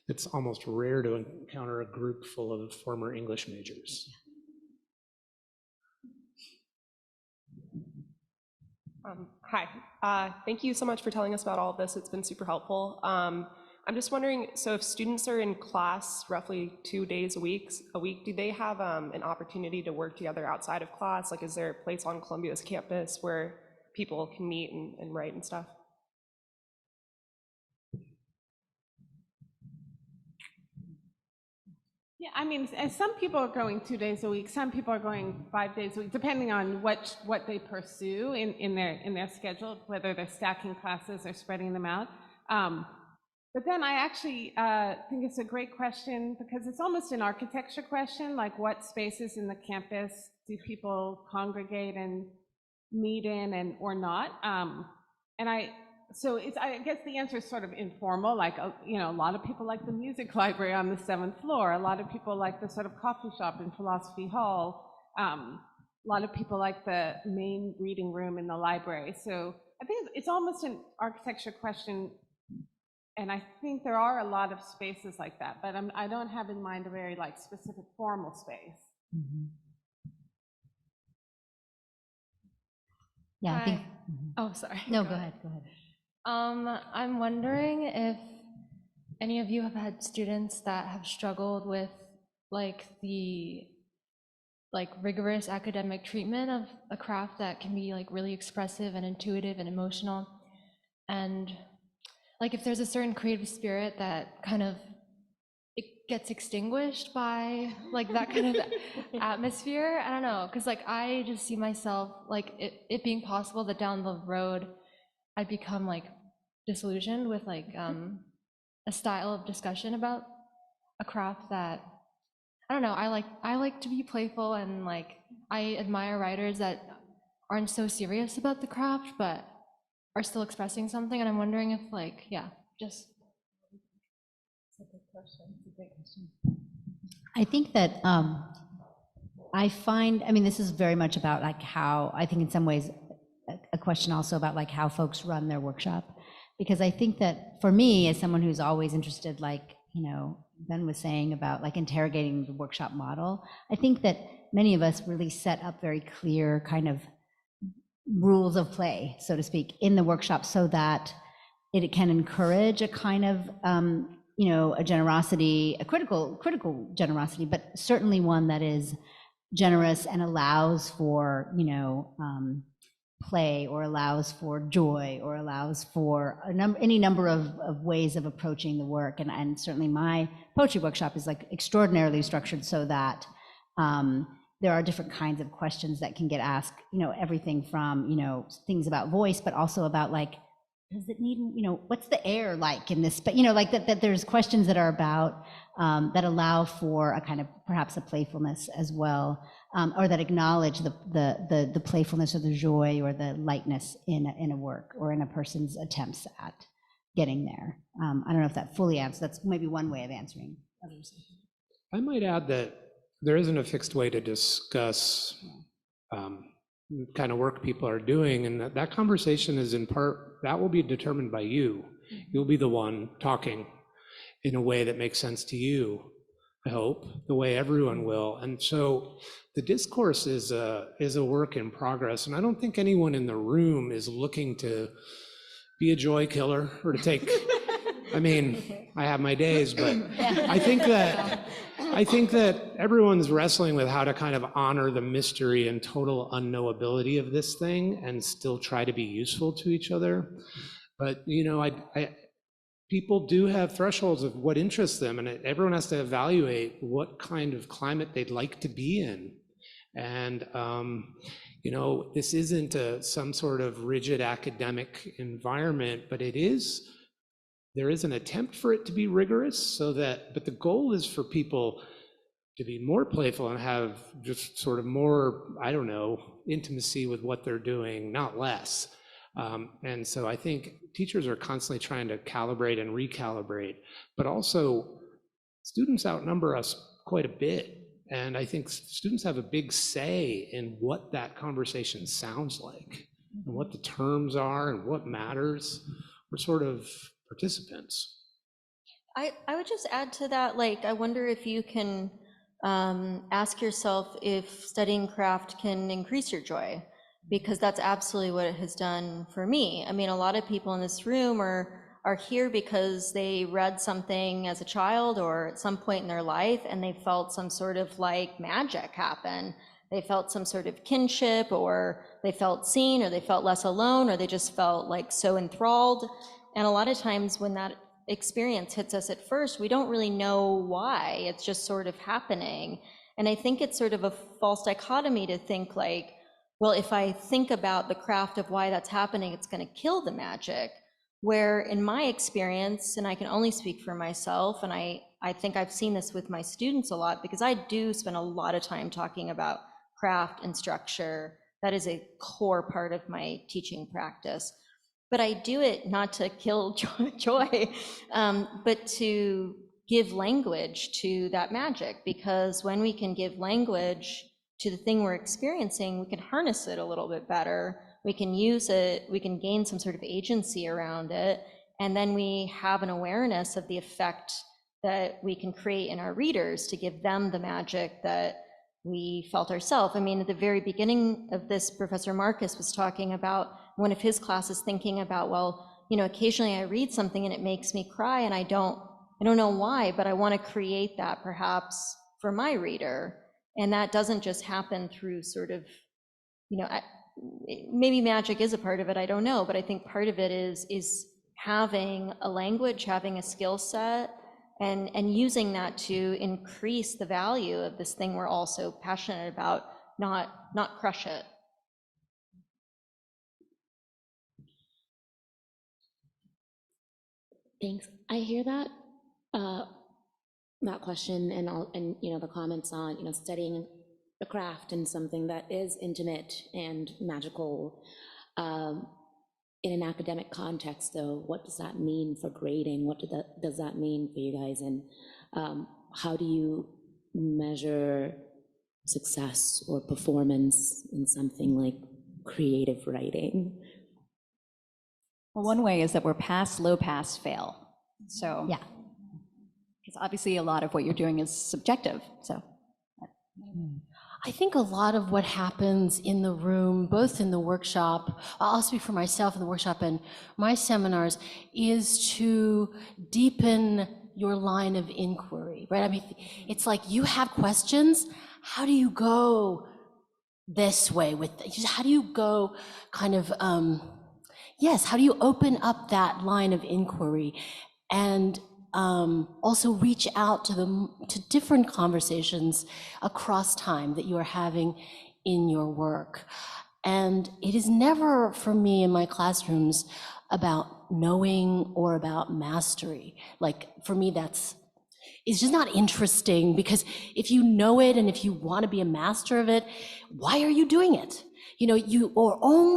it's almost rare to encounter a group full of former English majors. Hi, thank you so much for telling us about all of this. It's been super helpful. I'm just wondering, so if students are in class roughly 2 days a week, do they have an opportunity to work together outside of class? Is there a place on Columbia's campus where people can meet and write and stuff? Yeah, I mean, and some people are going 2 days a week, some people are going 5 days a week, depending on what they pursue in their schedule, whether they're stacking classes or spreading them out. But then I actually think it's a great question, because it's almost an architecture question, what spaces in the campus do people congregate and meet in or not? So I guess the answer is sort of informal, a lot of people like the music library on the 7th floor. A lot of people like the sort of coffee shop in Philosophy Hall. A lot of people like the main reading room in the library. So I think it's almost an architecture question, and I think there are a lot of spaces like that, but I don't have in mind a very specific formal space. Mm-hmm. Yeah, I think. Oh, sorry. No, go ahead. I'm wondering if any of you have had students that have struggled with the rigorous academic treatment of a craft that can be really expressive and intuitive and emotional, and if there's a certain creative spirit that kind of it gets extinguished by that kind of atmosphere. I don't know, because I just see myself it being possible that down the road I'd become disillusioned with a style of discussion about a craft that I don't know. I like to be playful, and I admire writers that aren't so serious about the craft but are still expressing something. And I'm wondering if just. It's a good question. It's a great question. I think that I find, this is very much about how, I think in some ways a question also about how folks run their workshop, because I think that for me, as someone who's always interested, Ben was saying about interrogating the workshop model, I think that many of us really set up very clear kind of rules of play, so to speak, in the workshop, so that it can encourage a kind of, a generosity, a critical generosity, but certainly one that is generous and allows for, play, or allows for joy, or allows for any number of ways of approaching the work. And certainly my poetry workshop is like extraordinarily structured so that there are different kinds of questions that can get asked, everything from, things about voice, but also about like, does it need, what's the air like in this, but like that there's questions that are about, that allow for a kind of perhaps a playfulness as well, or that acknowledge the playfulness or the joy or the lightness in a work or in a person's attempts at getting there. I don't know if that fully answers, that's maybe one way of answering others. I might add that there isn't a fixed way to discuss kind of work people are doing, and that conversation is in part, that will be determined by you. You'll be the one talking in a way that makes sense to you, I hope, the way everyone will. And so the discourse is a work in progress, and I don't think anyone in the room is looking to be a joy killer or to take, I mean, I have my days, but I think that everyone's wrestling with how to kind of honor the mystery and total unknowability of this thing and still try to be useful to each other. But, people do have thresholds of what interests them, and everyone has to evaluate what kind of climate they'd like to be in. And, this isn't some sort of rigid academic environment, but there is an attempt for it to be rigorous but the goal is for people to be more playful and have just sort of more, intimacy with what they're doing, not less. And so I think teachers are constantly trying to calibrate and recalibrate, but also students outnumber us quite a bit. And I think students have a big say in what that conversation sounds like and what the terms are and what matters. We're sort of participants. I would just add to that, I wonder if you can ask yourself if studying craft can increase your joy, because that's absolutely what it has done for me. I mean, a lot of people in this room are here because they read something as a child or at some point in their life, and they felt some sort of magic happen. They felt some sort of kinship, or they felt seen, or they felt less alone, or they just felt so enthralled. And a lot of times when that experience hits us at first, we don't really know why. It's just sort of happening. And I think it's sort of a false dichotomy to think well, if I think about the craft of why that's happening, it's going to kill the magic. Where in my experience, and I can only speak for myself, and I think I've seen this with my students a lot, because I do spend a lot of time talking about craft and structure. That is a core part of my teaching practice. But I do it not to kill joy, but to give language to that magic, because when we can give language to the thing we're experiencing, we can harness it a little bit better. We can use it, we can gain some sort of agency around it, and then we have an awareness of the effect that we can create in our readers to give them the magic that we felt ourselves. I mean, at the very beginning of this, Professor Marcus was talking about one of his classes, thinking about, well, occasionally I read something and it makes me cry, and I don't know why, but I want to create that perhaps for my reader. And that doesn't just happen through sort of, maybe magic is a part of it, I don't know, but I think part of it is having a language, having a skill set, and using that to increase the value of this thing we're all so passionate about, not crush it. Thanks. I hear that question and the comments on studying the craft and something that is intimate and magical. In an academic context, though, what does that mean for grading? What does that mean for you guys? And how do you measure success or performance in something like creative writing? Well, one way is that we're pass, low pass, fail. So yeah, because obviously a lot of what you're doing is subjective. So I think a lot of what happens in the room, both in the workshop, I'll speak for myself in the workshop and my seminars, is to deepen your line of inquiry, right? I mean, it's like you have questions. How do you go this way with it? How do you go kind of, yes, how do you open up that line of inquiry and also reach out to different conversations across time that you are having in your work. And it is never, for me in my classrooms, about knowing or about mastery. Like, for me, it's just not interesting, because if you know it and if you want to be a master of it, why are you doing it? You know,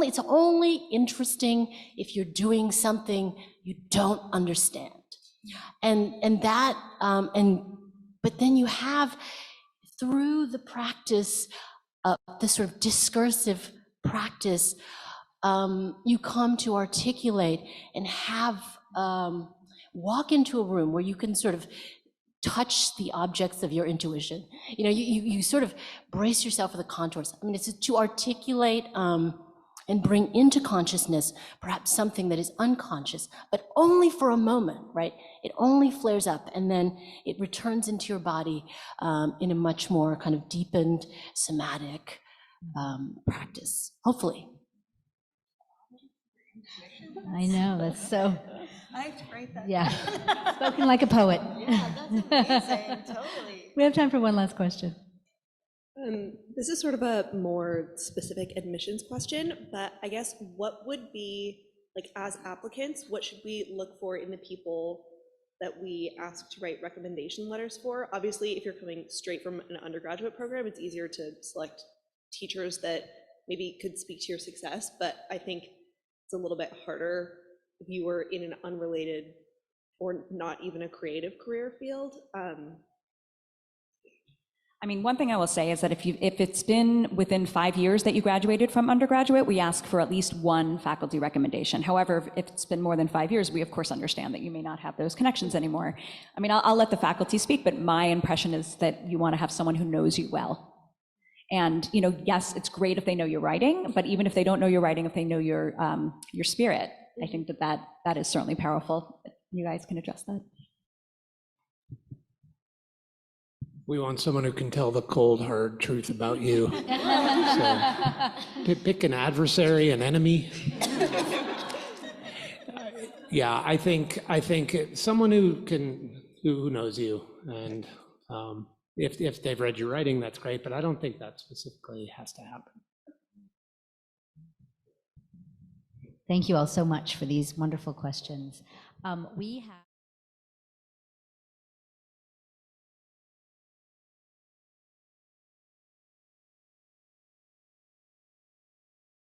it's only interesting if you're doing something you don't understand. But then you have, through the practice, the sort of discursive practice, you come to articulate and have, walk into a room where you can sort of touch the objects of your intuition. You know, you sort of brace yourself for the contours. I mean, it's to articulate and bring into consciousness perhaps something that is unconscious, but only for a moment, right? It only flares up and then it returns into your body in a much more kind of deepened somatic practice, hopefully. I know, that's so. I have to write that. Yeah, spoken like a poet. Yeah, that's amazing, totally. We have time for one last question. This is sort of a more specific admissions question, but I guess what would be, like, as applicants, what should we look for in the people that we ask to write recommendation letters for? Obviously, if you're coming straight from an undergraduate program, it's easier to select teachers that maybe could speak to your success, but I think it's a little bit harder if you were in an unrelated or not even a creative career field. I mean, one thing I will say is that if it's been within 5 years that you graduated from undergraduate, we ask for at least one faculty recommendation. However, if it's been more than 5 years, we of course understand that you may not have those connections anymore. I mean, I'll let the faculty speak, but my impression is that you want to have someone who knows you well. And, you know, yes, it's great if they know your writing, but even if they don't know your writing, if they know your spirit, I think that is certainly powerful. You guys can address that. We want someone who can tell the cold, hard truth about you. So, pick an adversary, an enemy. Yeah, I think someone who knows you, and if they've read your writing, that's great. But I don't think that specifically has to happen. Thank you all so much for these wonderful questions. We have